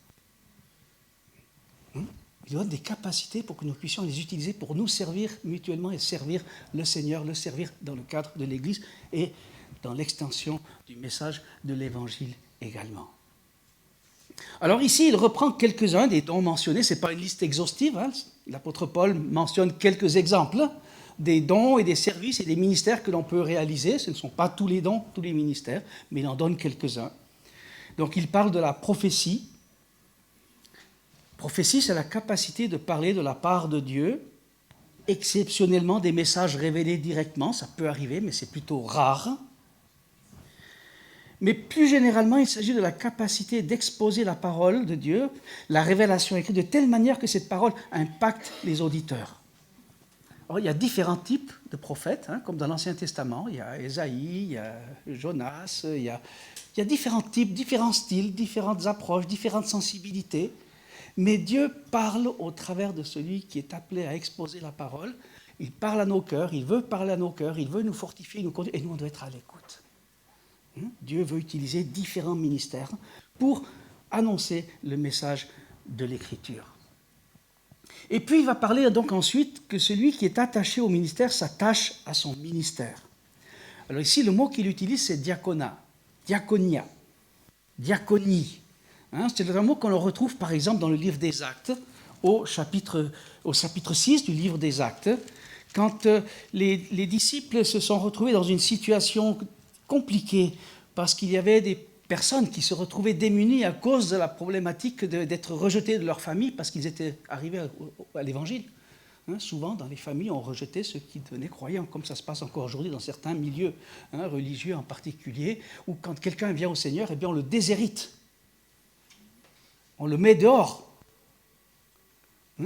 Il donne des capacités pour que nous puissions les utiliser pour nous servir mutuellement et servir le Seigneur, le servir dans le cadre de l'Église et dans l'extension du message de l'Évangile également. Alors ici, il reprend quelques-uns des dons mentionnés. Ce n'est pas une liste exhaustive. L'apôtre Paul mentionne quelques exemples des dons et des services et des ministères que l'on peut réaliser. Ce ne sont pas tous les dons, tous les ministères, mais il en donne quelques-uns. Donc il parle de la prophétie. Prophétie, c'est la capacité de parler de la part de Dieu, exceptionnellement des messages révélés directement. Ça peut arriver, mais c'est plutôt rare. Mais plus généralement, il s'agit de la capacité d'exposer la parole de Dieu, la révélation écrite, de telle manière que cette parole impacte les auditeurs. Alors, il y a différents types de prophètes, comme dans l'Ancien Testament. Il y a Ésaïe, il y a Jonas, il y a différents types, différents styles, différentes approches, différentes sensibilités. Mais Dieu parle au travers de celui qui est appelé à exposer la parole. Il parle à nos cœurs, il veut parler à nos cœurs, il veut nous fortifier, nous conduire, et nous, on doit être à l'écoute. Dieu veut utiliser différents ministères pour annoncer le message de l'Écriture. Et puis il va parler donc ensuite que celui qui est attaché au ministère s'attache à son ministère. Alors ici, le mot qu'il utilise, c'est diaconat, diaconia, diaconie. C'est un mot qu'on retrouve par exemple dans le livre des Actes, au chapitre 6 du livre des Actes, quand les disciples se sont retrouvés dans une situation compliquée parce qu'il y avait des personnes qui se retrouvaient démunies à cause de la problématique d'être rejetés de leur famille parce qu'ils étaient arrivés à l'Évangile. Souvent, dans les familles, on rejetait ceux qui devenaient croyants, comme ça se passe encore aujourd'hui dans certains milieux religieux en particulier, où quand quelqu'un vient au Seigneur, eh bien, on le déshérite. On le met dehors.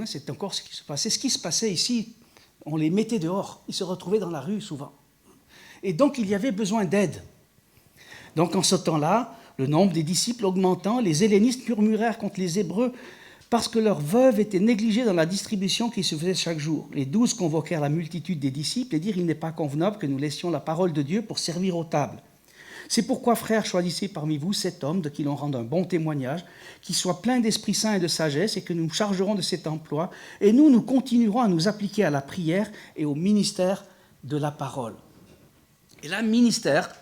C'est encore ce qui se passait. Ce qui se passait ici, on les mettait dehors. Ils se retrouvaient dans la rue souvent. Et donc, il y avait besoin d'aide. Donc, en ce temps-là, le nombre des disciples augmentant, les hellénistes murmurèrent contre les Hébreux parce que leurs veuves étaient négligées dans la distribution qui se faisait chaque jour. Les 12 convoquèrent la multitude des disciples et dirent « Il n'est pas convenable que nous laissions la parole de Dieu pour servir aux tables. C'est pourquoi, frères, choisissez parmi vous 7 hommes de qui l'on rende un bon témoignage, qui soient pleins d'Esprit Saint et de sagesse, et que nous chargerons de cet emploi, et nous continuerons à nous appliquer à la prière et au ministère de la parole. » Et là, ministère,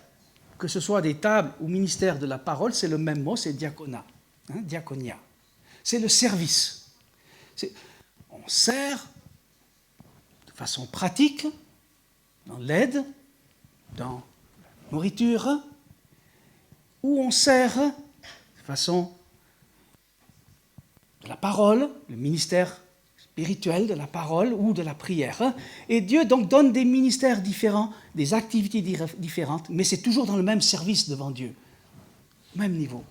que ce soit des tables ou ministère de la parole, c'est le même mot, c'est diaconat, diaconia. C'est le service. On sert de façon pratique, dans l'aide, dans la nourriture, ou on sert de façon de la parole, le ministère spirituelle, de la parole ou de la prière. Et Dieu donc donne des ministères différents, des activités différentes, mais c'est toujours dans le même service devant Dieu, même niveau.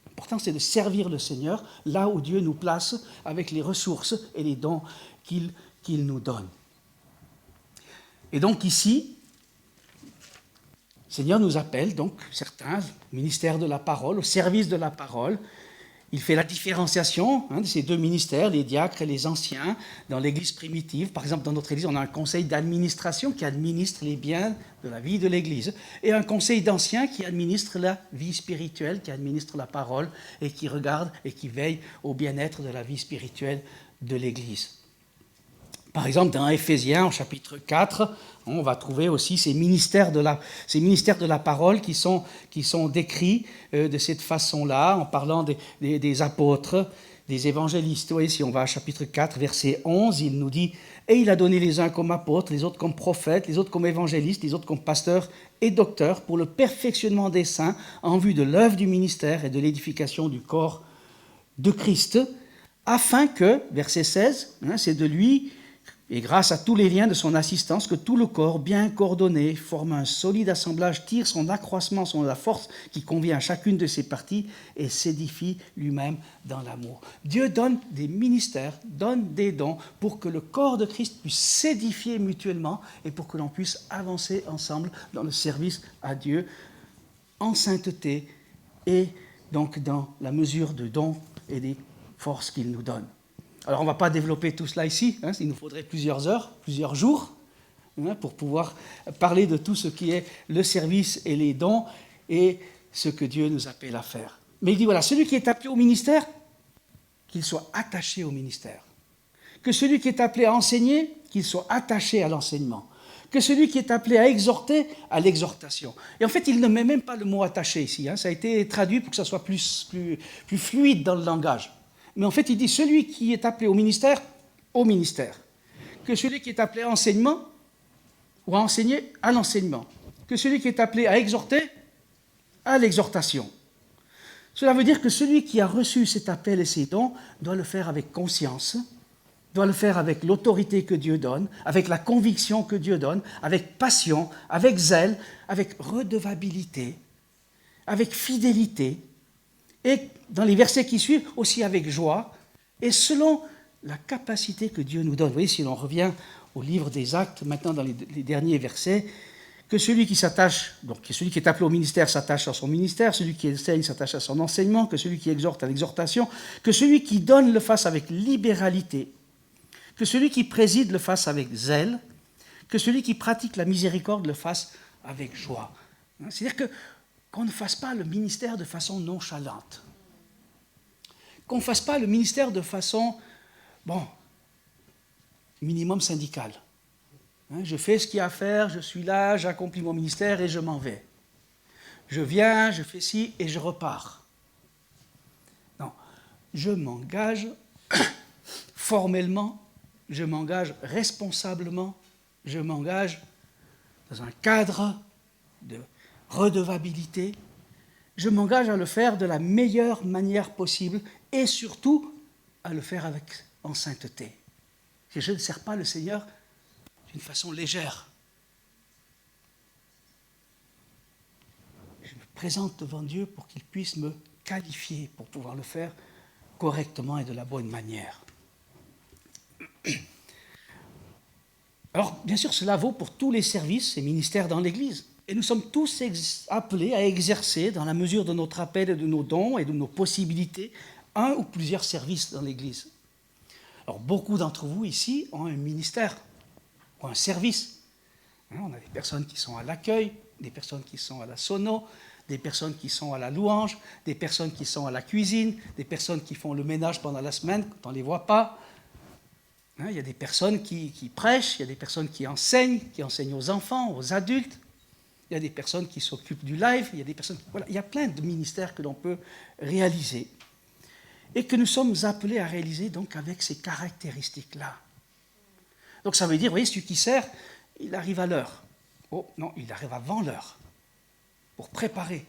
L'important, c'est de servir le Seigneur là où Dieu nous place avec les ressources et les dons qu'il nous donne. Et donc ici, le Seigneur nous appelle, donc certains, au ministère de la parole, au service de la parole. Il fait la différenciation de ces deux ministères, les diacres et les anciens, dans l'Église primitive. Par exemple, dans notre Église, on a un conseil d'administration qui administre les biens de la vie de l'Église, et un conseil d'anciens qui administre la vie spirituelle, qui administre la parole, et qui regarde et qui veille au bien-être de la vie spirituelle de l'Église. Par exemple, dans Éphésiens, au chapitre 4, on va trouver aussi ces ministères de la parole qui sont décrits de cette façon-là, en parlant des apôtres, des évangélistes. Oui, si on va au chapitre 4, verset 11, il nous dit « Et il a donné les uns comme apôtres, les autres comme prophètes, les autres comme évangélistes, les autres comme pasteurs et docteurs, pour le perfectionnement des saints, en vue de l'œuvre du ministère et de l'édification du corps de Christ, afin que, verset 16, c'est de lui... Et grâce à tous les liens de son assistance, que tout le corps, bien coordonné, forme un solide assemblage, tire son accroissement selon la force qui convient à chacune de ses parties et s'édifie lui-même dans l'amour. Dieu donne des ministères, donne des dons pour que le corps de Christ puisse s'édifier mutuellement et pour que l'on puisse avancer ensemble dans le service à Dieu en sainteté et donc dans la mesure de dons et des forces qu'il nous donne. Alors, on ne va pas développer tout cela ici, il nous faudrait plusieurs heures, plusieurs jours, pour pouvoir parler de tout ce qui est le service et les dons et ce que Dieu nous appelle à faire. Mais il dit, voilà, celui qui est appelé au ministère, qu'il soit attaché au ministère. Que celui qui est appelé à enseigner, qu'il soit attaché à l'enseignement. Que celui qui est appelé à exhorter, à l'exhortation. Et en fait, il ne met même pas le mot attaché ici, ça a été traduit pour que ça soit plus fluide dans le langage. Mais en fait, il dit celui qui est appelé au ministère, que celui qui est appelé à enseignement, ou à enseigner, à l'enseignement. Que celui qui est appelé à exhorter, à l'exhortation. Cela veut dire que celui qui a reçu cet appel et ces dons doit le faire avec conscience, doit le faire avec l'autorité que Dieu donne, avec la conviction que Dieu donne, avec passion, avec zèle, avec redevabilité, avec fidélité, et dans les versets qui suivent, aussi avec joie, et selon la capacité que Dieu nous donne. Vous voyez, si l'on revient au livre des Actes, maintenant dans les derniers versets, que celui qui s'attache, donc celui qui est appelé au ministère s'attache à son ministère, celui qui enseigne s'attache à son enseignement, que celui qui exhorte à l'exhortation, que celui qui donne le fasse avec libéralité, que celui qui préside le fasse avec zèle, que celui qui pratique la miséricorde le fasse avec joie. C'est-à-dire qu'on ne fasse pas le ministère de façon nonchalante. Qu'on ne fasse pas le ministère de façon, minimum syndical. Je fais ce qu'il y a à faire, je suis là, j'accomplis mon ministère et je m'en vais. Je viens, je fais ci et je repars. Non, je m'engage formellement, je m'engage responsablement, je m'engage dans un cadre de redevabilité, je m'engage à le faire de la meilleure manière possible et surtout à le faire en sainteté. Je ne sers pas le Seigneur d'une façon légère. Je me présente devant Dieu pour qu'il puisse me qualifier pour pouvoir le faire correctement et de la bonne manière. Alors, bien sûr, cela vaut pour tous les services et ministères dans l'Église. Et nous sommes tous appelés à exercer, dans la mesure de notre appel et de nos dons et de nos possibilités, un ou plusieurs services dans l'Église. Alors, beaucoup d'entre vous ici ont un ministère ou un service. On a des personnes qui sont à l'accueil, des personnes qui sont à la sono, des personnes qui sont à la louange, des personnes qui sont à la cuisine, des personnes qui font le ménage pendant la semaine quand on ne les voit pas. Il y a des personnes qui prêchent, il y a des personnes qui enseignent aux enfants, aux adultes. Il y a des personnes qui s'occupent du live, il y a des personnes... Voilà, il y a plein de ministères que l'on peut réaliser et que nous sommes appelés à réaliser donc avec ces caractéristiques-là. Donc ça veut dire, vous voyez, celui qui sert, il arrive à l'heure. Oh non, il arrive avant l'heure pour préparer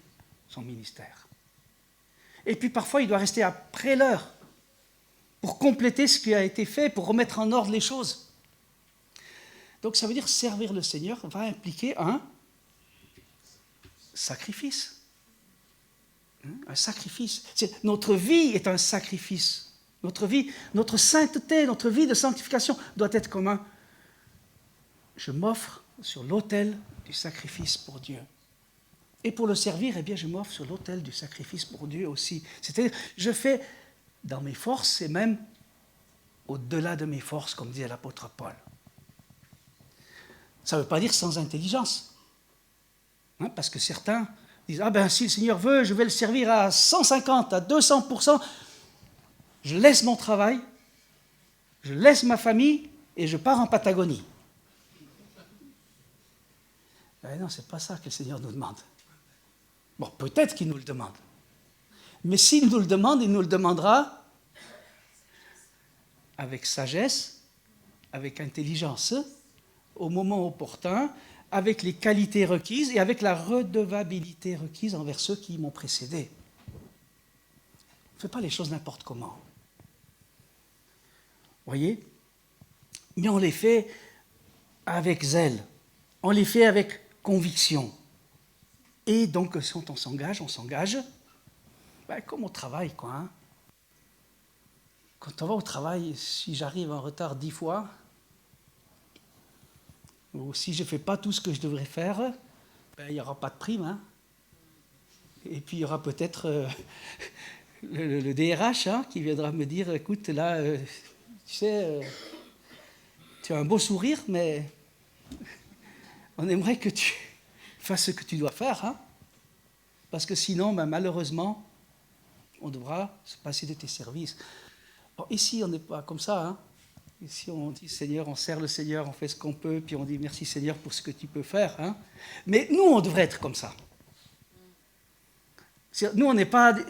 son ministère. Et puis parfois, il doit rester après l'heure pour compléter ce qui a été fait, pour remettre en ordre les choses. Donc ça veut dire servir le Seigneur va impliquer un sacrifice. Un sacrifice. Notre vie est un sacrifice. Notre vie, notre sainteté, notre vie de sanctification doit être comme un je m'offre sur l'autel du sacrifice pour Dieu. Et pour le servir, eh bien, je m'offre sur l'autel du sacrifice pour Dieu aussi. C'est-à-dire, je fais dans mes forces et même au-delà de mes forces, comme disait l'apôtre Paul. Ça ne veut pas dire sans intelligence. Parce que certains disent, ah ben si le Seigneur veut, je vais le servir à 150, à 200%. Je laisse mon travail, je laisse ma famille et je pars en Patagonie. Ben non, ce n'est pas ça que le Seigneur nous demande. Bon, peut-être qu'il nous le demande. Mais s'il nous le demande, il nous le demandera avec sagesse, avec intelligence, au moment opportun, avec les qualités requises et avec la redevabilité requise envers ceux qui m'ont précédé. On ne fait pas les choses n'importe comment. Voyez? Mais on les fait avec zèle. On les fait avec conviction. Et donc, quand on s'engage, ben, comme au travail, quoi. Hein. Quand on va au travail, si j'arrive en retard 10 fois, ou si je ne fais pas tout ce que je devrais faire, ben, il n'y aura pas de prime. Hein. Et puis, il y aura peut-être le DRH hein, qui viendra me dire, écoute, là, tu sais, tu as un beau sourire, mais on aimerait que tu fasses ce que tu dois faire. Hein. Parce que sinon, ben, malheureusement, on devra se passer de tes services. Bon, ici, on n'est pas comme ça. Hein. Ici, on dit Seigneur, on sert le Seigneur, on fait ce qu'on peut, puis on dit merci Seigneur pour ce que tu peux faire. Hein. Mais nous, on devrait être comme ça. Nous, on n'est pas... Vous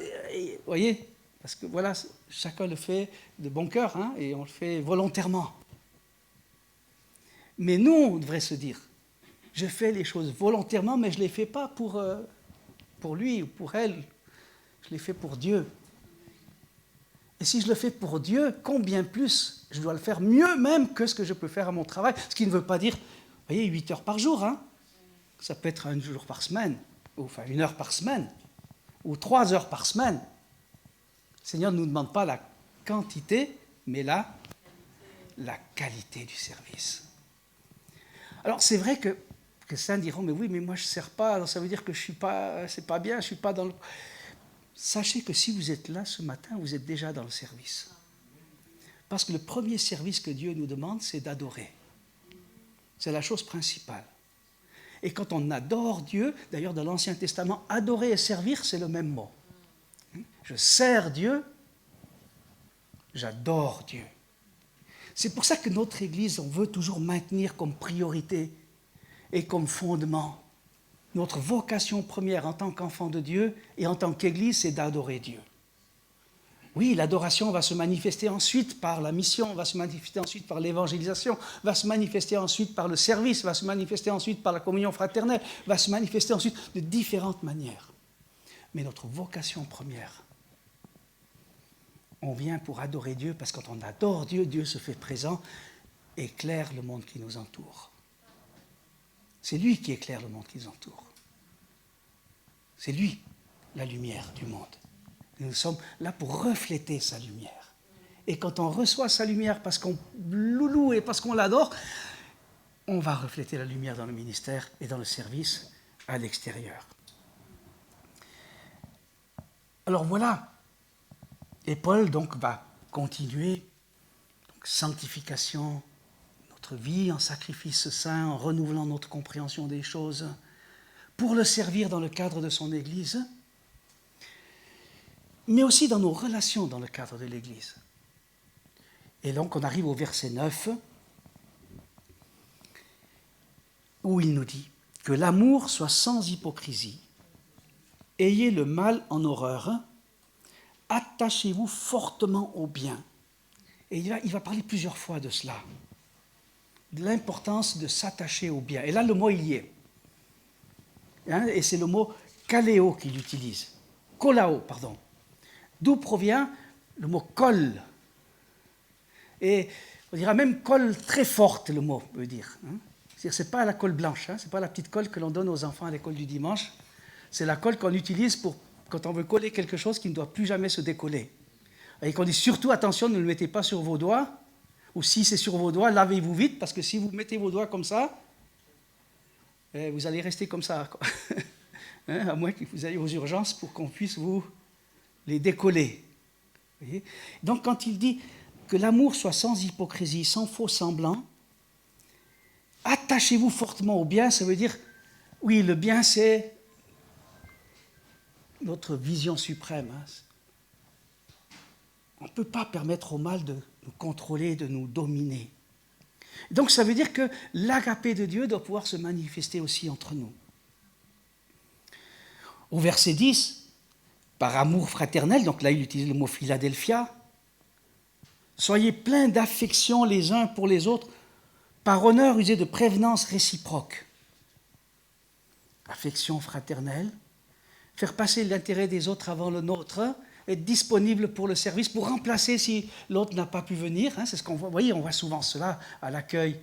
voyez, parce que voilà, chacun le fait de bon cœur, hein, et on le fait volontairement. Mais nous, on devrait se dire, je fais les choses volontairement, mais je ne les fais pas pour lui ou pour elle. Je les fais pour Dieu. Et si je le fais pour Dieu, combien plus je dois le faire mieux même que ce que je peux faire à mon travail. Ce qui ne veut pas dire, vous voyez, 8 heures par jour. Hein. Ça peut être 1 jour par semaine, ou enfin 1 heure par semaine, ou 3 heures par semaine. Le Seigneur ne nous demande pas la quantité, mais la qualité du service. Alors c'est vrai que certains diront, mais oui, mais moi je ne sers pas, alors ça veut dire que je suis pas, c'est pas bien, je ne suis pas dans le... Sachez que si vous êtes là ce matin, vous êtes déjà dans le service. Parce que le premier service que Dieu nous demande, c'est d'adorer. C'est la chose principale. Et quand on adore Dieu, d'ailleurs dans l'Ancien Testament, adorer et servir, c'est le même mot. Je sers Dieu, j'adore Dieu. C'est pour ça que notre Église, on veut toujours maintenir comme priorité et comme fondement. Notre vocation première en tant qu'enfant de Dieu et en tant qu'Église, c'est d'adorer Dieu. Oui, l'adoration va se manifester ensuite par la mission, va se manifester ensuite par l'évangélisation, va se manifester ensuite par le service, va se manifester ensuite par la communion fraternelle, va se manifester ensuite de différentes manières. Mais notre vocation première, on vient pour adorer Dieu parce que quand on adore Dieu, Dieu se fait présent, éclaire le monde qui nous entoure. C'est lui qui éclaire le monde qui nous entoure. C'est lui, la lumière du monde. Et nous sommes là pour refléter sa lumière. Et quand on reçoit sa lumière parce qu'on loue et parce qu'on l'adore, on va refléter la lumière dans le ministère et dans le service à l'extérieur. Alors voilà. Et Paul donc va continuer. Donc, sanctification, notre vie en sacrifice saint, en renouvelant notre compréhension des choses, pour le servir dans le cadre de son Église, mais aussi dans nos relations dans le cadre de l'Église. Et donc on arrive au verset 9, où il nous dit que l'amour soit sans hypocrisie, ayez le mal en horreur, attachez-vous fortement au bien. Et il va parler plusieurs fois de cela, de l'importance de s'attacher au bien. Et là, le mot, il y est. Hein, et c'est le mot kaleo qu'il utilise. Kolao, pardon. D'où provient le mot kol. et on dira même colle très forte, le mot veut dire. C'est-à-dire, ce n'est pas la colle blanche, ce n'est pas la petite colle que l'on donne aux enfants à l'école du dimanche, c'est la colle qu'on utilise quand on veut coller quelque chose qui ne doit plus jamais se décoller. Et qu'on dit surtout, attention, ne le mettez pas sur vos doigts, ou si c'est sur vos doigts, lavez-vous vite, parce que si vous mettez vos doigts comme ça, vous allez rester comme ça, quoi. À moins que vous ayez aux urgences pour qu'on puisse vous les décoller. Vous voyez ? Donc quand il dit que l'amour soit sans hypocrisie, sans faux semblant, attachez-vous fortement au bien, ça veut dire, oui, le bien c'est notre vision suprême. On ne peut pas permettre au mal de nous contrôler, de nous dominer. Donc ça veut dire que l'agapé de Dieu doit pouvoir se manifester aussi entre nous. Au verset 10, par amour fraternel, donc là il utilise le mot Philadelphia, soyez pleins d'affection les uns pour les autres, par honneur usez de prévenance réciproque. Affection fraternelle, faire passer l'intérêt des autres avant le nôtre, être disponible pour le service, pour remplacer si l'autre n'a pas pu venir. C'est ce qu'on voit. Vous voyez, on voit souvent cela à l'accueil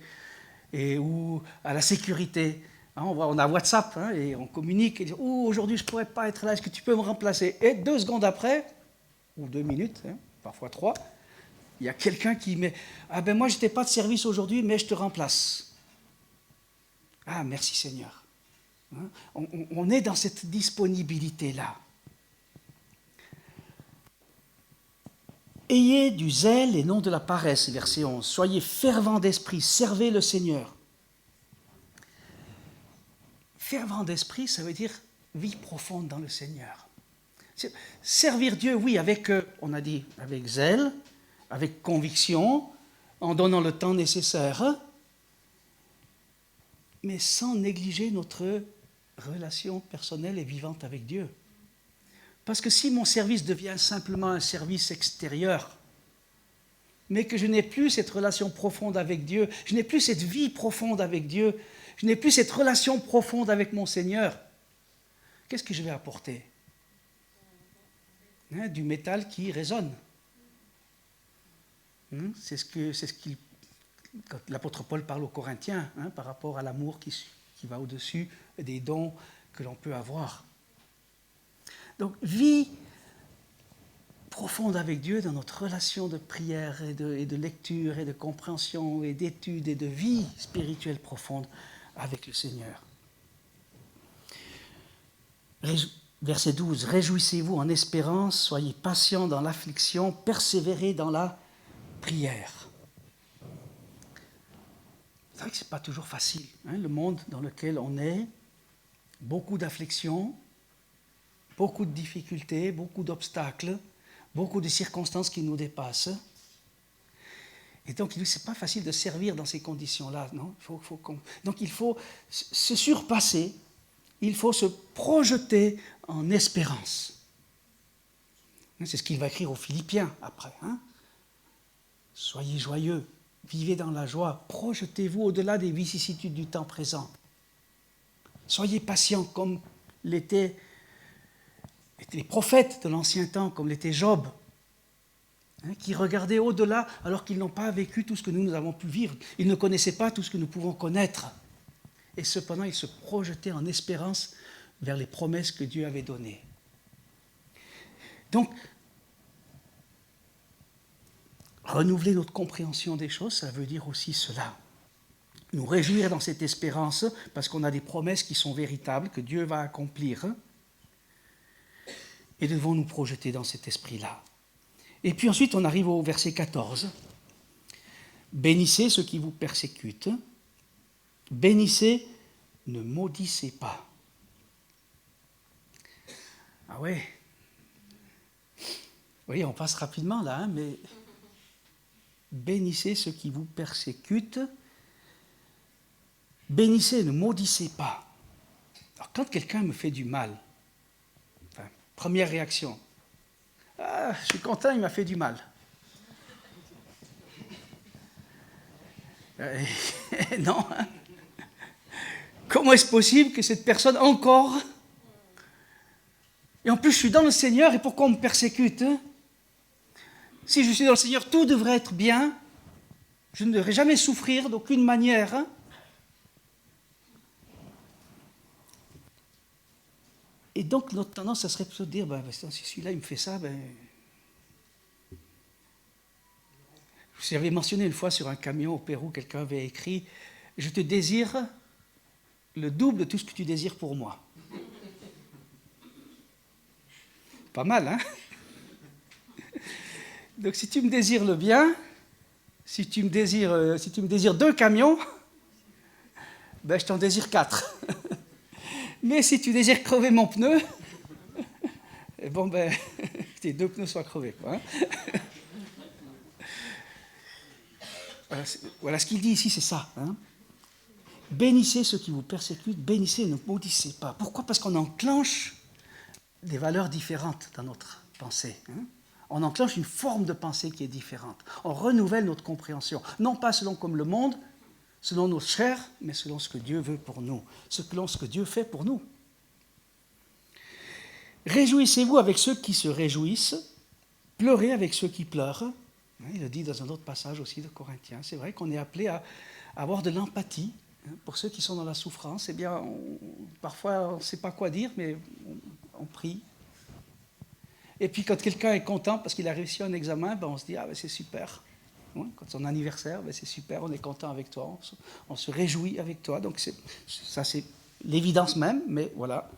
ou à la sécurité. On a WhatsApp et on communique et dit « Oh, aujourd'hui je ne pourrais pas être là, est-ce que tu peux me remplacer ?» Et 2 secondes après, ou 2 minutes, parfois 3, il y a quelqu'un qui met « Ah ben moi je n'étais pas de service aujourd'hui, mais je te remplace. » Ah, merci Seigneur. On est dans cette disponibilité-là. Ayez du zèle et non de la paresse, verset 11. Soyez fervents d'esprit, servez le Seigneur. Fervent d'esprit, ça veut dire vie profonde dans le Seigneur. Servir Dieu, oui, on a dit, avec zèle, avec conviction, en donnant le temps nécessaire, mais sans négliger notre relation personnelle et vivante avec Dieu. Parce que si mon service devient simplement un service extérieur, mais que je n'ai plus cette relation profonde avec Dieu, je n'ai plus cette vie profonde avec Dieu, je n'ai plus cette relation profonde avec mon Seigneur, qu'est-ce que je vais apporter ? Du métal qui résonne. C'est ce qu'il, quand l'apôtre Paul parle aux Corinthiens, par rapport à l'amour qui va au-dessus des dons que l'on peut avoir. Donc, vie profonde avec Dieu dans notre relation de prière et de lecture et de compréhension et d'étude et de vie spirituelle profonde avec le Seigneur. Verset 12, « Réjouissez-vous en espérance, soyez patients dans l'affliction, persévérez dans la prière. » C'est vrai que ce n'est pas toujours facile, le monde dans lequel on est, beaucoup d'afflictions, beaucoup de difficultés, beaucoup d'obstacles, beaucoup de circonstances qui nous dépassent. Et donc, ce n'est pas facile de servir dans ces conditions-là, non ? Donc, il faut se surpasser, il faut se projeter en espérance. C'est ce qu'il va écrire aux Philippiens après. Soyez joyeux, vivez dans la joie, projetez-vous au-delà des vicissitudes du temps présent. Soyez patients comme l'étaient les prophètes de l'ancien temps, comme l'était Job, qui regardaient au-delà alors qu'ils n'ont pas vécu tout ce que nous avons pu vivre. Ils ne connaissaient pas tout ce que nous pouvons connaître. Et cependant, ils se projetaient en espérance vers les promesses que Dieu avait données. Donc, renouveler notre compréhension des choses, ça veut dire aussi cela. Nous réjouir dans cette espérance parce qu'on a des promesses qui sont véritables, que Dieu va accomplir. Et devons nous projeter dans cet esprit-là. Et puis ensuite, on arrive au verset 14. Bénissez ceux qui vous persécutent. Bénissez, ne maudissez pas. Ah ouais. Vous voyez, on passe rapidement là, mais bénissez ceux qui vous persécutent. Bénissez, ne maudissez pas. Alors, quand quelqu'un me fait du mal, première réaction, je suis content, il m'a fait du mal. Non. Comment est-ce possible que cette personne encore... Et en plus, je suis dans le Seigneur, et pourquoi on me persécute ? Si je suis dans le Seigneur, tout devrait être bien. Je ne devrais jamais souffrir d'aucune manière. Hein. Et donc, notre tendance, ça serait plutôt de dire, si celui-là, il me fait ça, J'avais mentionné une fois sur un camion au Pérou, quelqu'un avait écrit « Je te désire le double de tout ce que tu désires pour moi. » Pas mal, hein? Donc si tu me désires le bien, si tu me désires 2 camions, je t'en désire 4. Mais si tu désires crever mon pneu, tes 2 pneus soient crevés, quoi, hein. Voilà ce qu'il dit ici, c'est ça. Hein. Bénissez ceux qui vous persécutent, bénissez, ne maudissez pas. Pourquoi? Parce qu'on enclenche des valeurs différentes dans notre pensée. Hein. On enclenche une forme de pensée qui est différente. On renouvelle notre compréhension, non pas selon comme le monde, selon nos chairs, mais selon ce que Dieu veut pour nous, selon ce que Dieu fait pour nous. Réjouissez-vous avec ceux qui se réjouissent, pleurez avec ceux qui pleurent. Il le dit dans un autre passage aussi de Corinthiens. C'est vrai qu'on est appelé à avoir de l'empathie pour ceux qui sont dans la souffrance. Eh bien, parfois, on ne sait pas quoi dire, mais on prie. Et puis, quand quelqu'un est content parce qu'il a réussi un examen, on se dit « Ah, c'est super ». Quand c'est son anniversaire, c'est super, on est content avec toi, on se réjouit avec toi. Donc, ça, c'est l'évidence même, mais voilà.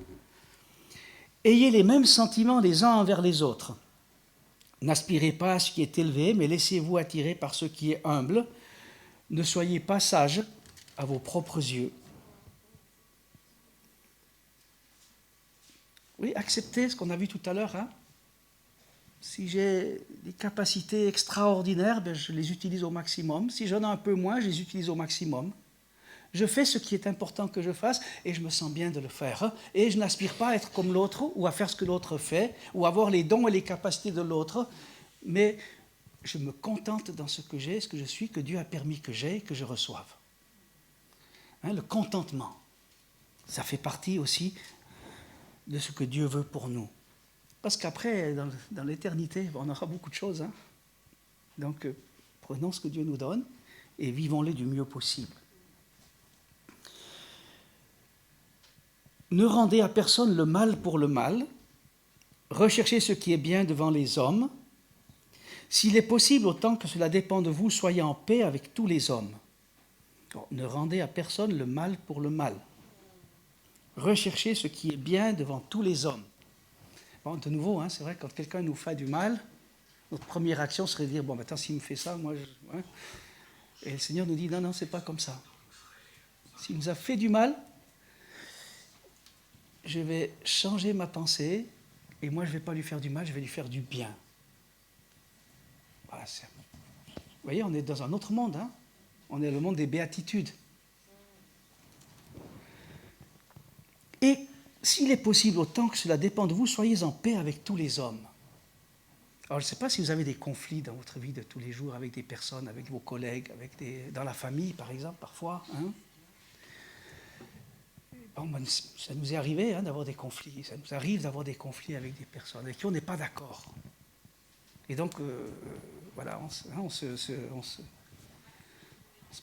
Ayez les mêmes sentiments les uns envers les autres. N'aspirez pas à ce qui est élevé, mais laissez-vous attirer par ce qui est humble. Ne soyez pas sages à vos propres yeux. Oui, acceptez ce qu'on a vu tout à l'heure. Hein. Si j'ai des capacités extraordinaires, je les utilise au maximum. Si j'en ai un peu moins, je les utilise au maximum. Je fais ce qui est important que je fasse et je me sens bien de le faire. Et je n'aspire pas à être comme l'autre ou à faire ce que l'autre fait ou à avoir les dons et les capacités de l'autre, mais je me contente dans ce que j'ai, ce que je suis, que Dieu a permis que j'ai et que je reçoive. Hein, le contentement, ça fait partie aussi de ce que Dieu veut pour nous. Parce qu'après, dans l'éternité, on aura beaucoup de choses. Hein. Donc, prenons ce que Dieu nous donne et vivons-le du mieux possible. Ne rendez à personne le mal pour le mal. Recherchez ce qui est bien devant les hommes. S'il est possible, autant que cela dépend de vous, soyez en paix avec tous les hommes. Bon, ne rendez à personne le mal pour le mal. Recherchez ce qui est bien devant tous les hommes. Bon, de nouveau, hein, c'est vrai, quand quelqu'un nous fait du mal, notre première action serait de dire, attends, s'il me fait ça, moi... Hein. Et le Seigneur nous dit, non, c'est pas comme ça. S'il nous a fait du mal, je vais changer ma pensée, et moi je ne vais pas lui faire du mal, je vais lui faire du bien. Voilà, vous voyez, on est dans un autre monde, hein. On est le monde des béatitudes. Et s'il est possible, autant que cela dépend de vous, soyez en paix avec tous les hommes. Alors je ne sais pas si vous avez des conflits dans votre vie de tous les jours avec des personnes, avec vos collègues, dans la famille par exemple, parfois, hein. Ça nous est arrivé d'avoir des conflits. Ça nous arrive d'avoir des conflits avec des personnes avec qui on n'est pas d'accord. Et donc, voilà, on se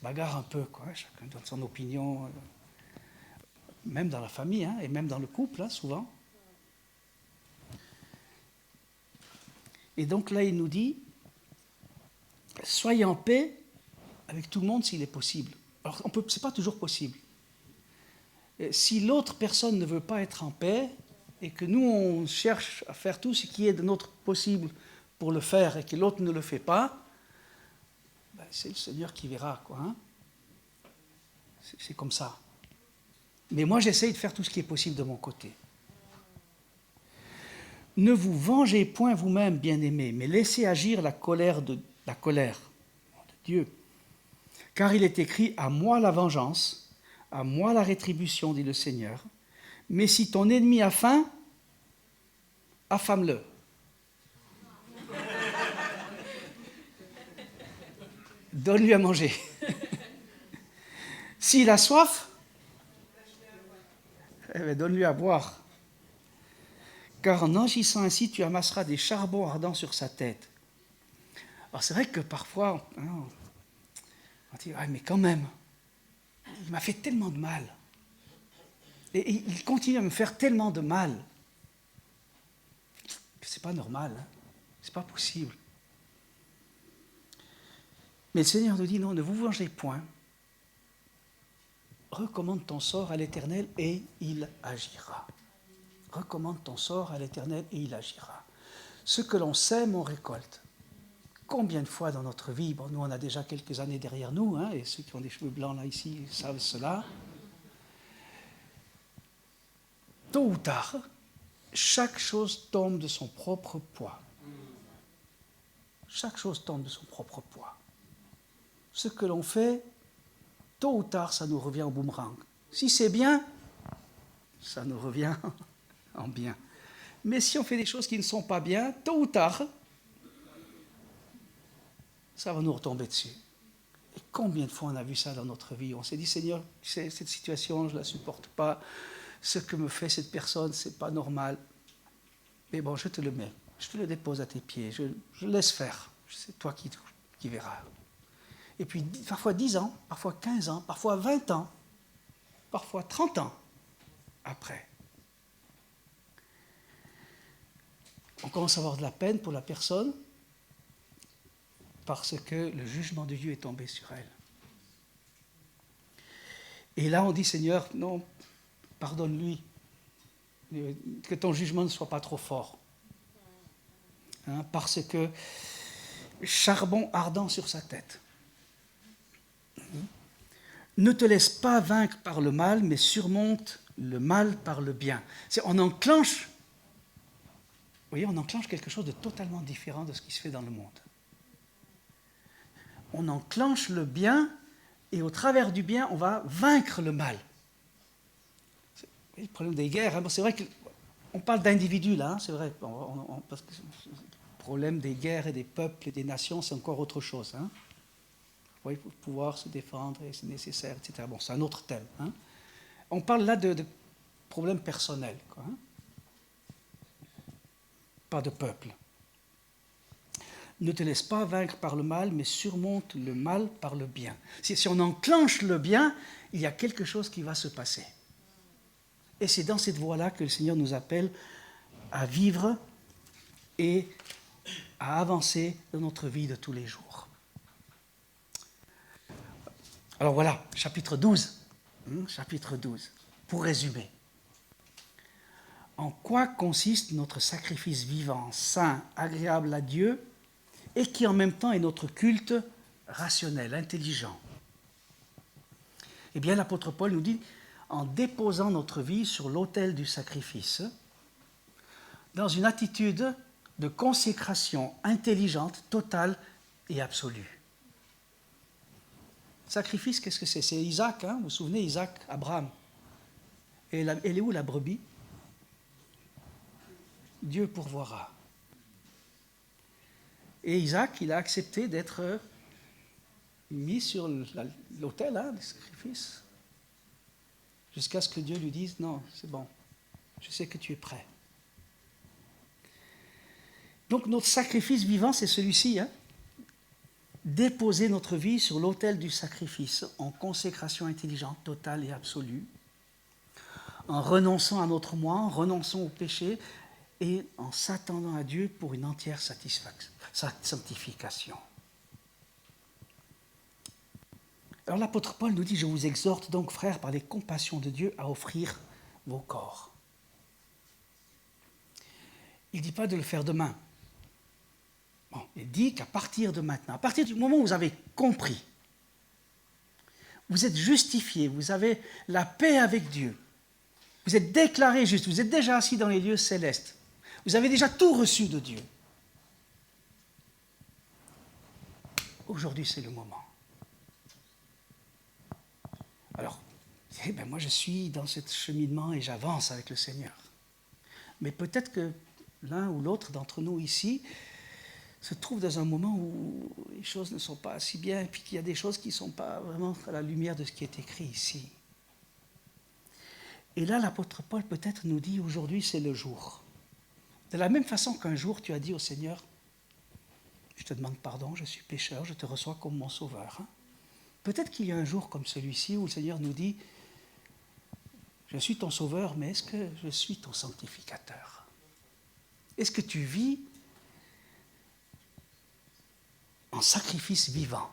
bagarre un peu, quoi. Chacun donne son opinion, même dans la famille, et même dans le couple, souvent. Et donc là, il nous dit, soyez en paix avec tout le monde s'il est possible. Alors, ce n'est pas toujours possible. Si l'autre personne ne veut pas être en paix et que nous, on cherche à faire tout ce qui est de notre possible pour le faire et que l'autre ne le fait pas, c'est le Seigneur qui verra, quoi. Hein. C'est comme ça. Mais moi, j'essaye de faire tout ce qui est possible de mon côté. Ne vous vengez point vous-même, bien-aimés, mais laissez agir la colère de Dieu. Car il est écrit, à moi la vengeance, à moi la rétribution, dit le Seigneur. Mais si ton ennemi a faim, affame-le. Donne-lui à manger. S'il a soif, donne-lui à boire. Car en agissant ainsi, tu amasseras des charbons ardents sur sa tête. Alors c'est vrai que parfois, On dit, ah, mais quand même, il m'a fait tellement de mal. Et il continue à me faire tellement de mal. C'est pas normal, hein. C'est pas possible. Mais le Seigneur nous dit, non, ne vous vengez point. Recommande ton sort à l'Éternel et il agira. Recommande ton sort à l'Éternel et il agira. Ce que l'on sème, on récolte. Combien de fois dans notre vie, bon, nous on a déjà quelques années derrière nous, hein, et ceux qui ont des cheveux blancs là ici savent cela. Tôt ou tard, chaque chose tombe de son propre poids. Chaque chose tombe de son propre poids. Ce que l'on fait, tôt ou tard, ça nous revient au boomerang. Si c'est bien, ça nous revient en bien. Mais si on fait des choses qui ne sont pas bien, tôt ou tard, ça va nous retomber dessus. Et combien de fois on a vu ça dans notre vie? On s'est dit, Seigneur, tu sais, cette situation, je ne la supporte pas. Ce que me fait cette personne, ce n'est pas normal. Mais bon, je te le mets. Je te le dépose à tes pieds. Je laisse faire. C'est toi qui verras. Et puis, parfois 10 ans, parfois 15 ans, parfois 20 ans, parfois 30 ans après, on commence à avoir de la peine pour la personne parce que le jugement de Dieu est tombé sur elle. Et là, on dit, Seigneur, non, pardonne-lui, que ton jugement ne soit pas trop fort. Hein, parce que charbon ardent sur sa tête. Ne te laisse pas vaincre par le mal, mais surmonte le mal par le bien. On enclenche quelque chose de totalement différent de ce qui se fait dans le monde. On enclenche le bien, et au travers du bien, on va vaincre le mal. C'est le problème des guerres. Hein. C'est vrai qu'on parle d'individus, là, hein, c'est vrai. Parce que le problème des guerres et des peuples et des nations, c'est encore autre chose. Hein. Oui, pour pouvoir se défendre, et c'est nécessaire, etc. Bon, c'est un autre thème. Hein. On parle là de problèmes personnels, quoi, hein. Pas de peuple. Ne te laisse pas vaincre par le mal, mais surmonte le mal par le bien. Si on enclenche le bien, il y a quelque chose qui va se passer. Et c'est dans cette voie-là que le Seigneur nous appelle à vivre et à avancer dans notre vie de tous les jours. Alors voilà, chapitre 12. Chapitre 12. Pour résumer. En quoi consiste notre sacrifice vivant, saint, agréable à Dieu, et qui en même temps est notre culte rationnel, intelligent? Eh bien, l'apôtre Paul nous dit, en déposant notre vie sur l'autel du sacrifice, dans une attitude de consécration intelligente, totale et absolue. Sacrifice, qu'est-ce que c'est? C'est Isaac, hein? Vous vous souvenez, Isaac, Abraham. Et elle est où la brebis? Dieu pourvoira. Et Isaac, il a accepté d'être mis sur l'autel, hein, du sacrifice, jusqu'à ce que Dieu lui dise, non, c'est bon, je sais que tu es prêt. Donc notre sacrifice vivant, c'est celui-ci, hein? Déposer notre vie sur l'autel du sacrifice en consécration intelligente, totale et absolue, en renonçant à notre moi, en renonçant au péché et en s'attendant à Dieu pour une entière sanctification. Alors l'apôtre Paul nous dit, je vous exhorte donc, frères, par les compassions de Dieu, à offrir vos corps. Il ne dit pas de le faire demain. Bon, il dit qu'à partir de maintenant, à partir du moment où vous avez compris, vous êtes justifié, vous avez la paix avec Dieu, vous êtes déclaré juste, vous êtes déjà assis dans les lieux célestes, vous avez déjà tout reçu de Dieu. Aujourd'hui, c'est le moment. Alors, moi je suis dans ce cheminement et j'avance avec le Seigneur. Mais peut-être que l'un ou l'autre d'entre nous ici se trouve dans un moment où les choses ne sont pas si bien et puis qu'il y a des choses qui ne sont pas vraiment à la lumière de ce qui est écrit ici. Et là, l'apôtre Paul peut-être nous dit, aujourd'hui c'est le jour. De la même façon qu'un jour tu as dit au Seigneur, je te demande pardon, je suis pécheur, je te reçois comme mon sauveur. Hein. Peut-être qu'il y a un jour comme celui-ci où le Seigneur nous dit, je suis ton sauveur, mais est-ce que je suis ton sanctificateur? Est-ce que tu vis en sacrifice vivant?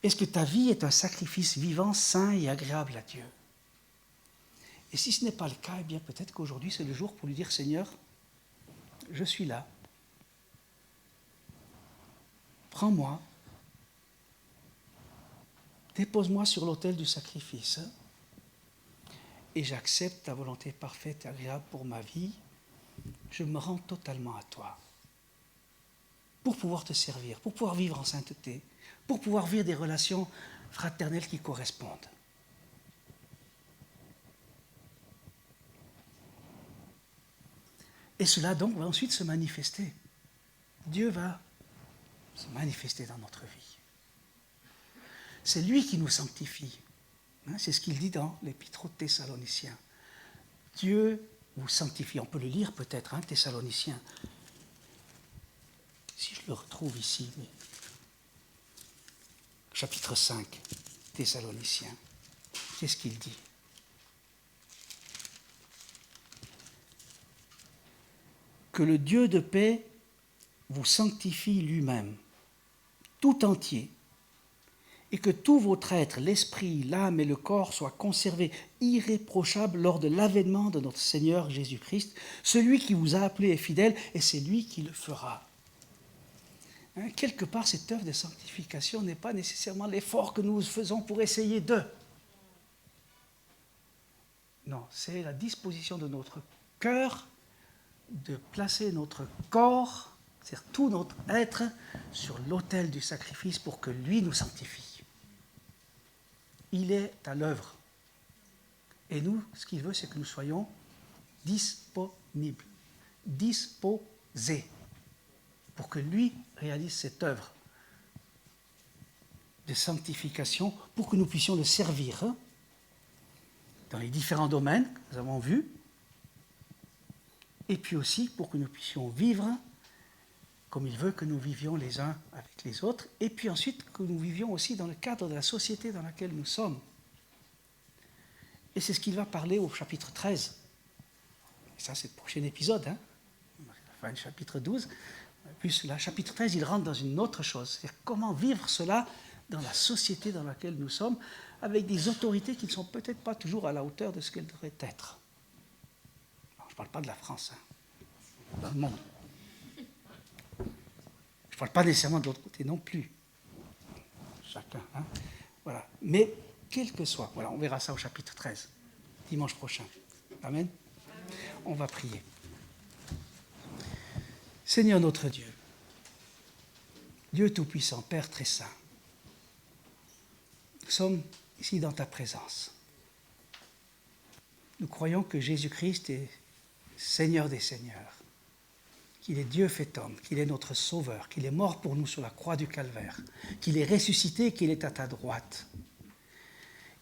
Est-ce que ta vie est un sacrifice vivant, saint et agréable à Dieu? Et si ce n'est pas le cas, eh bien peut-être qu'aujourd'hui c'est le jour pour lui dire, Seigneur, je suis là. Prends-moi. Dépose-moi sur l'autel du sacrifice. Et j'accepte ta volonté parfaite et agréable pour ma vie. Je me rends totalement à toi. Pour pouvoir te servir, pour pouvoir vivre en sainteté, pour pouvoir vivre des relations fraternelles qui correspondent. Et cela donc va ensuite se manifester. Dieu va se manifester dans notre vie. C'est lui qui nous sanctifie. C'est ce qu'il dit dans l'Épître aux Thessaloniciens. Dieu vous sanctifie. On peut le lire peut-être, Thessaloniciens. Si je le retrouve ici. Chapitre 5, Thessaloniciens. Qu'est-ce qu'il dit? Que le Dieu de paix vous sanctifie lui-même, tout entier, et que tout votre être, l'esprit, l'âme et le corps soient conservés irréprochables lors de l'avènement de notre Seigneur Jésus-Christ. Celui qui vous a appelé est fidèle, et c'est lui qui le fera. Quelque part, cette œuvre de sanctification n'est pas nécessairement l'effort que nous faisons pour essayer de. Non, c'est la disposition de notre cœur de placer notre corps, c'est-à-dire tout notre être, sur l'autel du sacrifice pour que lui nous sanctifie. Il est à l'œuvre. Et nous, ce qu'il veut, c'est que nous soyons disponibles, disposés, pour que lui réalise cette œuvre de sanctification, pour que nous puissions le servir dans les différents domaines que nous avons vus, et puis aussi pour que nous puissions vivre comme il veut que nous vivions les uns avec les autres, et puis ensuite que nous vivions aussi dans le cadre de la société dans laquelle nous sommes. Et c'est ce qu'il va parler au chapitre 13. Et ça, c'est le prochain épisode, Fin du chapitre 12. Puis le chapitre 13, il rentre dans une autre chose, c'est-à-dire comment vivre cela dans la société dans laquelle nous sommes, avec des autorités qui ne sont peut-être pas toujours à la hauteur de ce qu'elles devraient être. Alors, je ne parle pas de la France, dans le monde. Je ne parle pas nécessairement de l'autre côté non plus. Chacun, voilà. Mais quel que soit, voilà, on verra ça au chapitre 13, dimanche prochain. Amen. On va prier. Seigneur notre Dieu, Dieu Tout-Puissant, Père très saint, nous sommes ici dans ta présence. Nous croyons que Jésus-Christ est Seigneur des Seigneurs, qu'il est Dieu fait homme, qu'il est notre Sauveur, qu'il est mort pour nous sur la croix du Calvaire, qu'il est ressuscité, qu'il est à ta droite.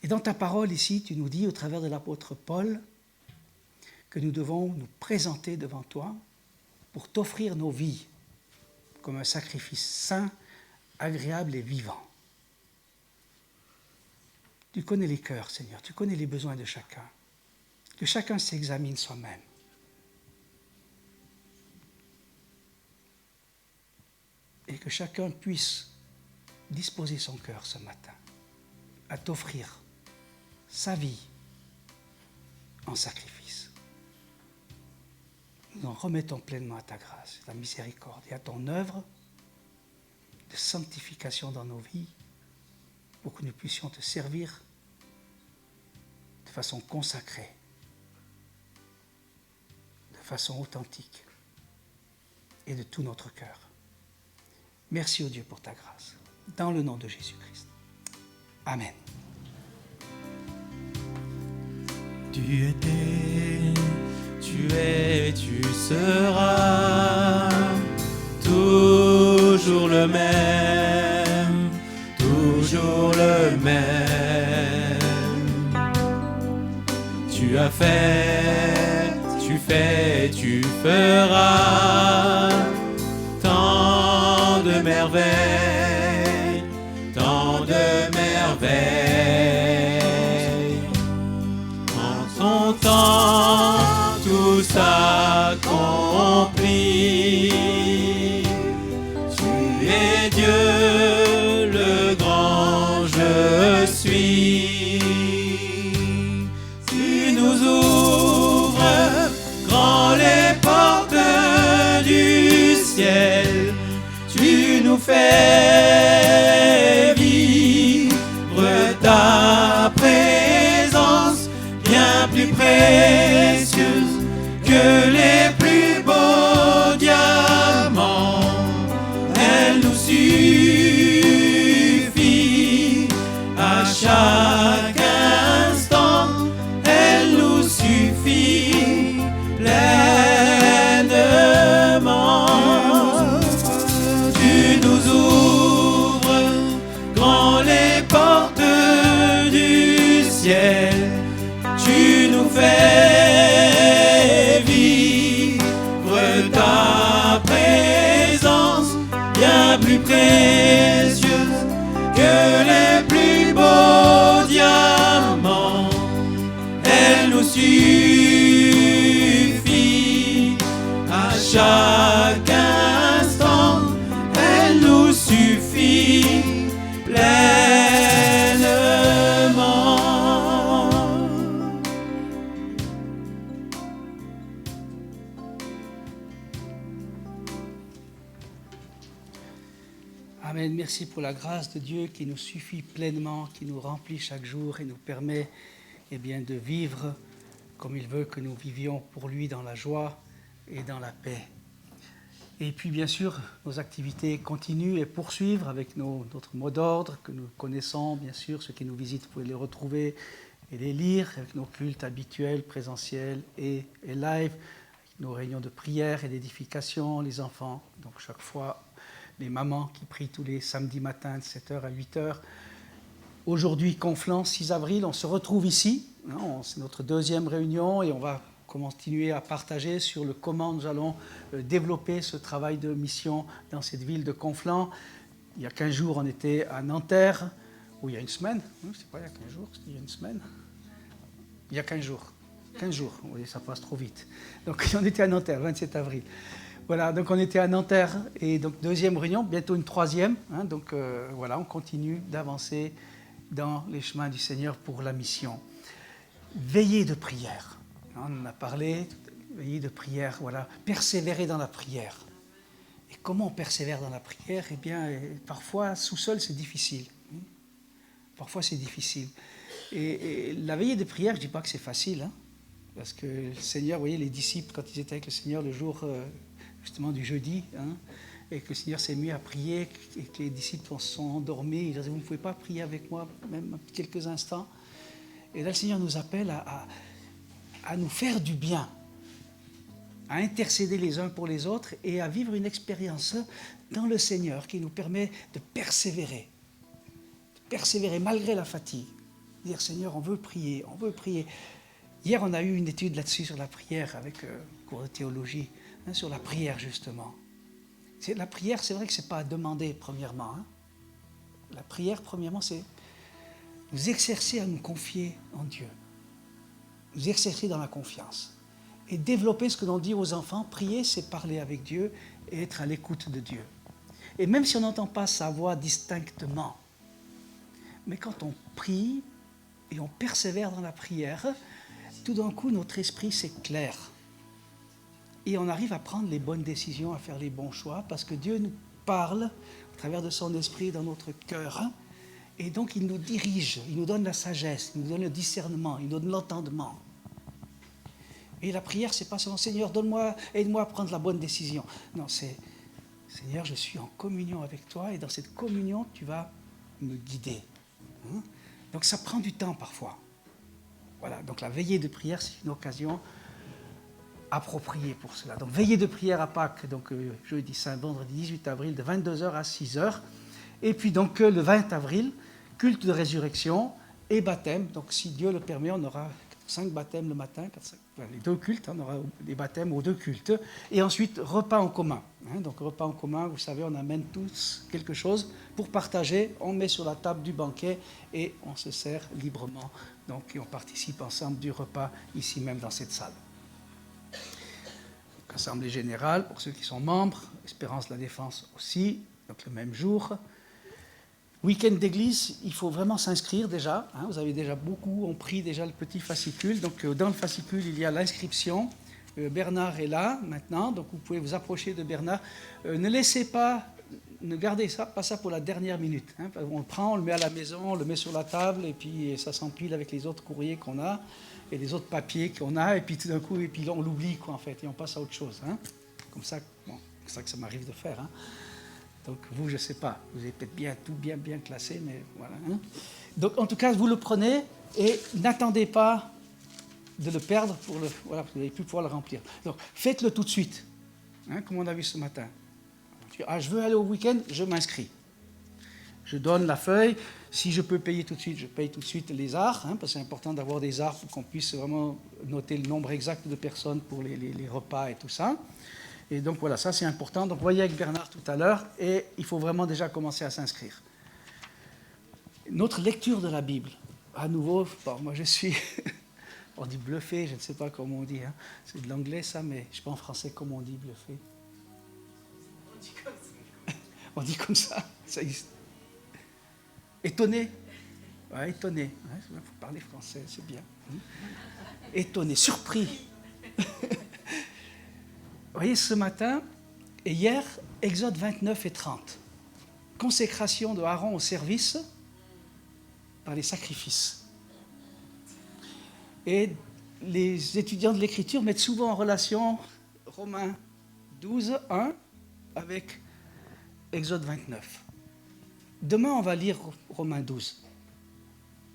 Et dans ta parole ici, tu nous dis au travers de l'apôtre Paul que nous devons nous présenter devant toi pour t'offrir nos vies comme un sacrifice saint, agréable et vivant. Tu connais les cœurs, Seigneur, tu connais les besoins de chacun. Que chacun s'examine soi-même. Et que chacun puisse disposer son cœur ce matin à t'offrir sa vie en sacrifice. Nous en remettons pleinement à ta grâce, à ta miséricorde et à ton œuvre de sanctification dans nos vies pour que nous puissions te servir de façon consacrée, de façon authentique et de tout notre cœur. Merci au Dieu pour ta grâce, dans le nom de Jésus-Christ. Amen. Tu étais, tu es, tu seras toujours le même, toujours le même. Tu as fait, tu fais, tu feras tant de merveilles, tant de suis. Tu nous ouvres grand les portes du ciel. Tu nous fais vivre ta présence bien plus précieuse que les plus beaux diamants. Elle nous suffit à chaque instant. Elle nous suffit pleinement. Tu nous ouvres grand les portes du ciel. Tu nous fais vivre ta présence bien plus précieuse que les plus beaux diamants. Elle nous suffit à chaque instant. Elle nous suffit pleinement. Amen. Merci pour la grâce de Dieu qui nous suffit pleinement, qui nous remplit chaque jour et nous permet de vivre comme il veut que nous vivions pour lui dans la joie et dans la paix. Et puis bien sûr, nos activités continuent et poursuivent avec notre mot d'ordre que nous connaissons, bien sûr. Ceux qui nous visitent, vous pouvez les retrouver et les lire avec nos cultes habituels, présentiels et live, avec nos réunions de prière et d'édification, les enfants. Donc chaque fois, les mamans qui prient tous les samedis matins de 7h à 8h. Aujourd'hui, Conflans, 6 avril, on se retrouve ici. C'est notre deuxième réunion et on va continuer à partager sur comment nous allons développer ce travail de mission dans cette ville de Conflans. Il y a 15 jours, on était à Nanterre, ou il y a une semaine, je ne sais pas, il y a 15 jours, il y a une semaine. Il y a 15 jours. 15 jours, oui, ça passe trop vite. Donc on était à Nanterre, 27 avril. Voilà, donc on était à Nanterre et donc deuxième réunion, bientôt une troisième. Donc voilà, on continue d'avancer dans les chemins du Seigneur pour la mission. Veillez de prière. On en a parlé, veillez de prière, voilà. Persévérer dans la prière. Et comment on persévère dans la prière ? Eh bien, parfois, sous-sol, c'est difficile. Parfois, c'est difficile. Et la veillée de prière, je ne dis pas que c'est facile, parce que le Seigneur, vous voyez, les disciples, quand ils étaient avec le Seigneur le jour justement du jeudi, et que le Seigneur s'est mis à prier, et que les disciples se sont endormis, il leur dit, vous ne pouvez pas prier avec moi, même quelques instants. Et là, le Seigneur nous appelle à nous faire du bien, à intercéder les uns pour les autres et à vivre une expérience dans le Seigneur qui nous permet de persévérer malgré la fatigue. Dire, Seigneur, on veut prier. Hier, on a eu une étude là-dessus sur la prière avec cours de théologie, sur la prière justement. La prière, c'est vrai que ce n'est pas à demander premièrement. La prière, premièrement, c'est nous exercer à nous confier en Dieu. Nous exercer dans la confiance. Et développer ce que l'on dit aux enfants, prier, c'est parler avec Dieu et être à l'écoute de Dieu. Et même si on n'entend pas sa voix distinctement, mais quand on prie et on persévère dans la prière, tout d'un coup, notre esprit s'éclaire. Et on arrive à prendre les bonnes décisions, à faire les bons choix, parce que Dieu nous parle à travers de son esprit dans notre cœur. Et donc, il nous dirige, il nous donne la sagesse, il nous donne le discernement, il nous donne l'entendement. Et la prière, c'est pas seulement « Seigneur, aide-moi à prendre la bonne décision ». Non, c'est « Seigneur, je suis en communion avec toi et dans cette communion, tu vas me guider ». Donc, ça prend du temps parfois. Voilà, donc la veillée de prière, c'est une occasion appropriée pour cela. Donc, veillée de prière à Pâques, donc jeudi saint, vendredi 18 avril, de 22h à 6h. Et puis donc le 20 avril, culte de résurrection et baptême. Donc si Dieu le permet, on aura 5 baptêmes le matin, les 2 cultes, on aura des baptêmes aux 2 cultes. Et ensuite, repas en commun. Donc repas en commun, vous savez, on amène tous quelque chose pour partager. On met sur la table du banquet et on se sert librement. Donc et on participe ensemble du repas ici même dans cette salle. Donc, assemblée générale pour ceux qui sont membres, Espérance de la Défense aussi, donc le même jour. Week-end d'église, il faut vraiment s'inscrire déjà. Hein, vous avez déjà beaucoup, ont pris déjà le petit fascicule. Donc dans le fascicule, il y a l'inscription. Bernard est là maintenant, donc vous pouvez vous approcher de Bernard. Ne laissez pas, ne gardez ça, pas ça pour la dernière minute. Hein. On le prend, on le met à la maison, on le met sur la table, et puis ça s'empile avec les autres courriers qu'on a, et les autres papiers qu'on a, et puis tout d'un coup, et puis on l'oublie, quoi, en fait, et on passe à autre chose. Hein. Comme ça, bon, c'est ça que ça m'arrive de faire. Hein. Donc vous, je ne sais pas, vous avez peut-être bien classé, mais voilà. Hein. Donc en tout cas, vous le prenez, et n'attendez pas de le perdre voilà, vous n'allez plus pouvoir le remplir. Donc faites-le tout de suite, hein, comme on a vu ce matin. Ah, je veux aller au week-end, je m'inscris. Je donne la feuille. Si je peux payer tout de suite, je paye tout de suite les arts, hein, parce que c'est important d'avoir des arts pour qu'on puisse vraiment noter le nombre exact de personnes pour les repas et tout ça. Et donc voilà, ça c'est important. Donc voyez avec Bernard tout à l'heure, et il faut vraiment déjà commencer à s'inscrire. Notre lecture de la Bible, à nouveau, bon, moi je suis... On dit bluffé, je ne sais pas comment on dit. Hein. C'est de l'anglais ça, mais je ne sais pas en français comment on dit bluffé. On dit comme ça. Ça existe. Étonné. Ouais, étonné. Il faut parler français, c'est bien. Étonné, surpris. Vous voyez, ce matin et hier, Exode 29 et 30. Consécration de Aaron au service par les sacrifices. Et les étudiants de l'Écriture mettent souvent en relation Romains 12, 1 avec Exode 29. Demain, on va lire Romains 12.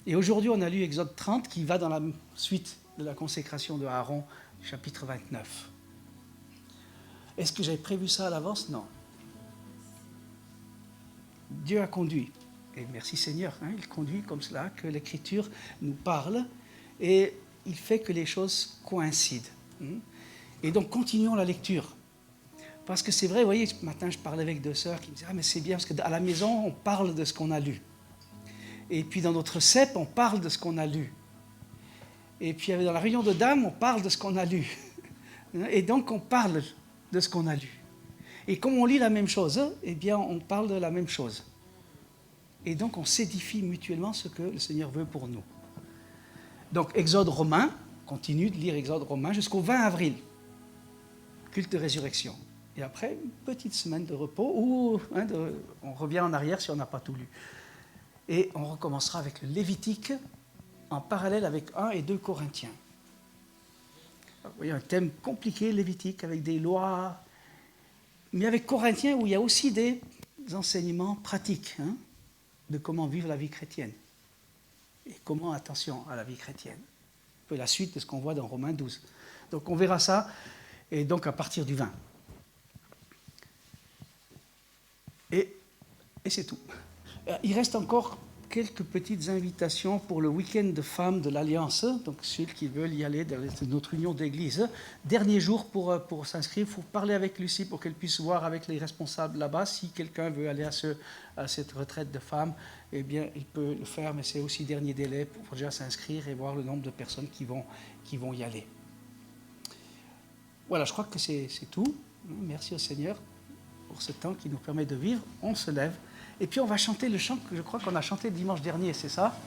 Et aujourd'hui, on a lu Exode 30 qui va dans la suite de la consécration de Aaron, chapitre 29. Est-ce que j'avais prévu ça à l'avance? Non. Dieu a conduit. Et merci Seigneur, hein, il conduit comme cela, que l'Écriture nous parle. Et il fait que les choses coïncident. Et donc, continuons la lecture. Parce que c'est vrai, vous voyez, ce matin, je parlais avec deux sœurs qui me disaient « Ah, mais c'est bien, parce qu'à la maison, on parle de ce qu'on a lu. Et puis, dans notre CEP, on parle de ce qu'on a lu. Et puis, dans la réunion de dames, on parle de ce qu'on a lu. Et donc, on parle de ce qu'on a lu. Et comme on lit la même chose, eh bien, on parle de la même chose. Et donc, on s'édifie mutuellement ce que le Seigneur veut pour nous. Donc, Exode romain, continue de lire Exode romain jusqu'au 20 avril, culte de résurrection. Et après, une petite semaine de repos où on revient en arrière si on n'a pas tout lu. Et on recommencera avec le Lévitique en parallèle avec 1 et 2 Corinthiens. Alors, vous voyez, un thème compliqué, Lévitique, avec des lois, mais avec Corinthiens où il y a aussi des enseignements pratiques de comment vivre la vie chrétienne. Et comment, attention à la vie chrétienne. Un peu la suite de ce qu'on voit dans Romains 12. Donc on verra ça, et donc à partir du 20. Et c'est tout. Il reste encore quelques petites invitations pour le week-end de femmes de l'Alliance. Donc ceux qui veulent y aller dans notre union d'église. Dernier jour pour s'inscrire, il faut parler avec Lucie pour qu'elle puisse voir avec les responsables là-bas. Si quelqu'un veut aller à cette retraite de femmes, eh bien, il peut le faire, mais c'est aussi dernier délai pour déjà s'inscrire et voir le nombre de personnes qui vont y aller. Voilà, je crois que c'est tout. Merci au Seigneur pour ce temps qui nous permet de vivre. On se lève. Et puis on va chanter le chant que je crois qu'on a chanté dimanche dernier, c'est ça?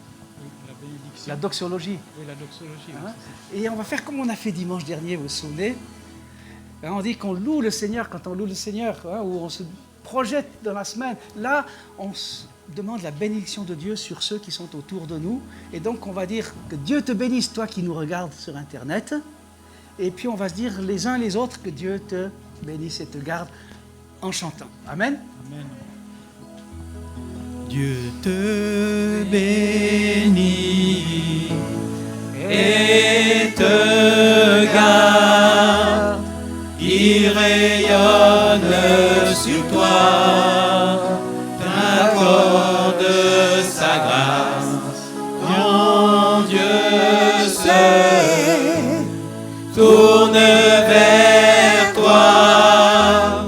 Oui, la bénédiction. La doxologie. Oui, la doxologie. Hein? Et on va faire comme on a fait dimanche dernier, vous vous souvenez? On dit qu'on loue le Seigneur quand on loue le Seigneur, où on se projette dans la semaine. Là, on demande la bénédiction de Dieu sur ceux qui sont autour de nous. Et donc on va dire que Dieu te bénisse, toi qui nous regardes sur Internet. Et puis on va se dire les uns les autres que Dieu te bénisse et te garde en chantant. Amen. Amen. Dieu te bénit et te garde, il rayonne sur toi, t'accorde sa grâce, ton Dieu seul tourne vers toi,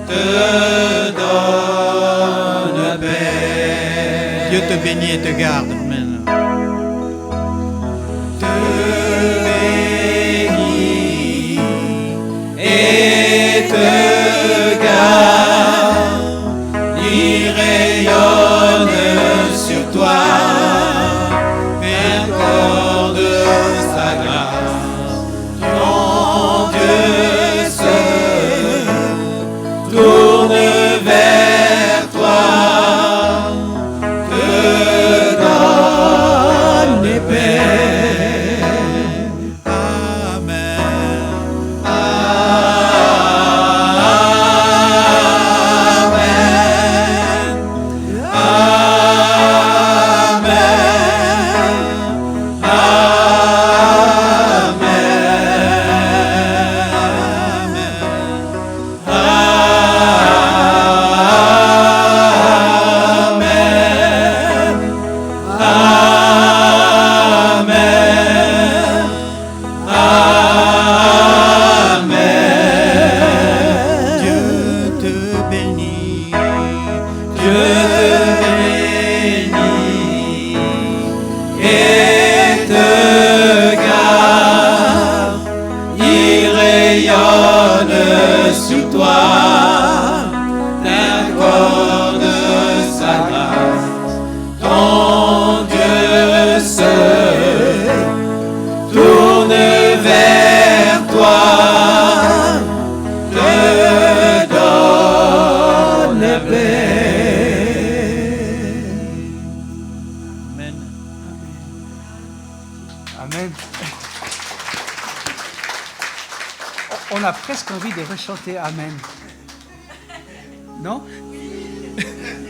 te donne paix. Dieu te bénit et te garde. Amen. Te bénit et te garde, il rayonne et te garde. Il rayonne sur toi, t'accorde sa grâce. Ton Dieu seul tourne vers toi, te donne paix. Amen. Amen. On a presque envie de rechanter Amen. Non?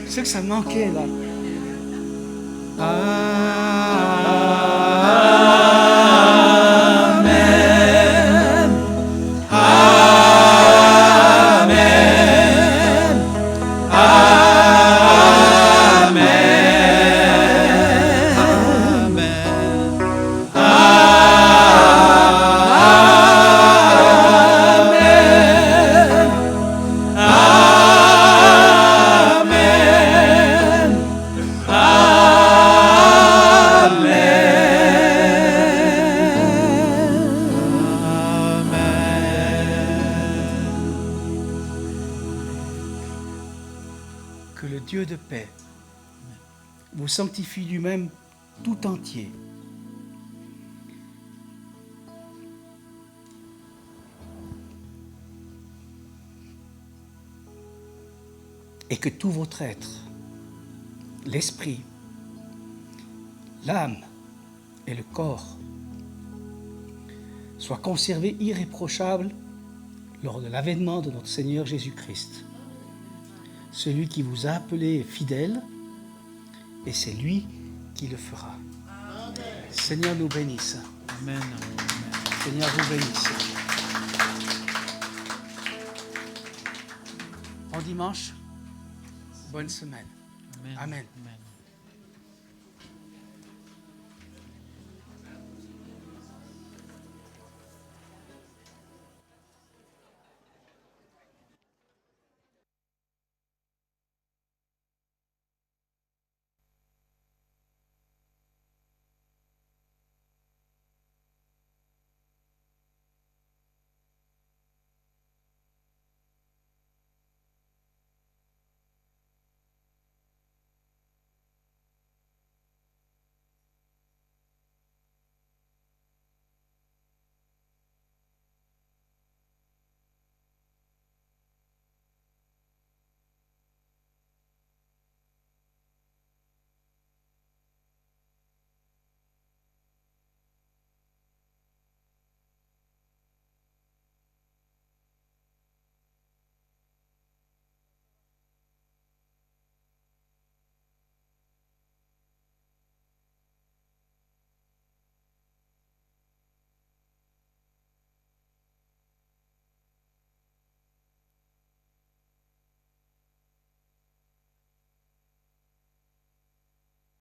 C'est que ça manquait là. Amen. Amen. Que le Dieu de paix vous sanctifie lui-même tout entier. Et que tout votre être, l'esprit, l'âme et le corps soient conservés irréprochables lors de l'avènement de notre Seigneur Jésus-Christ. Celui qui vous a appelé est fidèle et c'est lui qui le fera. Seigneur nous bénisse. Amen. Seigneur vous bénisse. Bon dimanche, bonne semaine. Amen. Amen. Amen.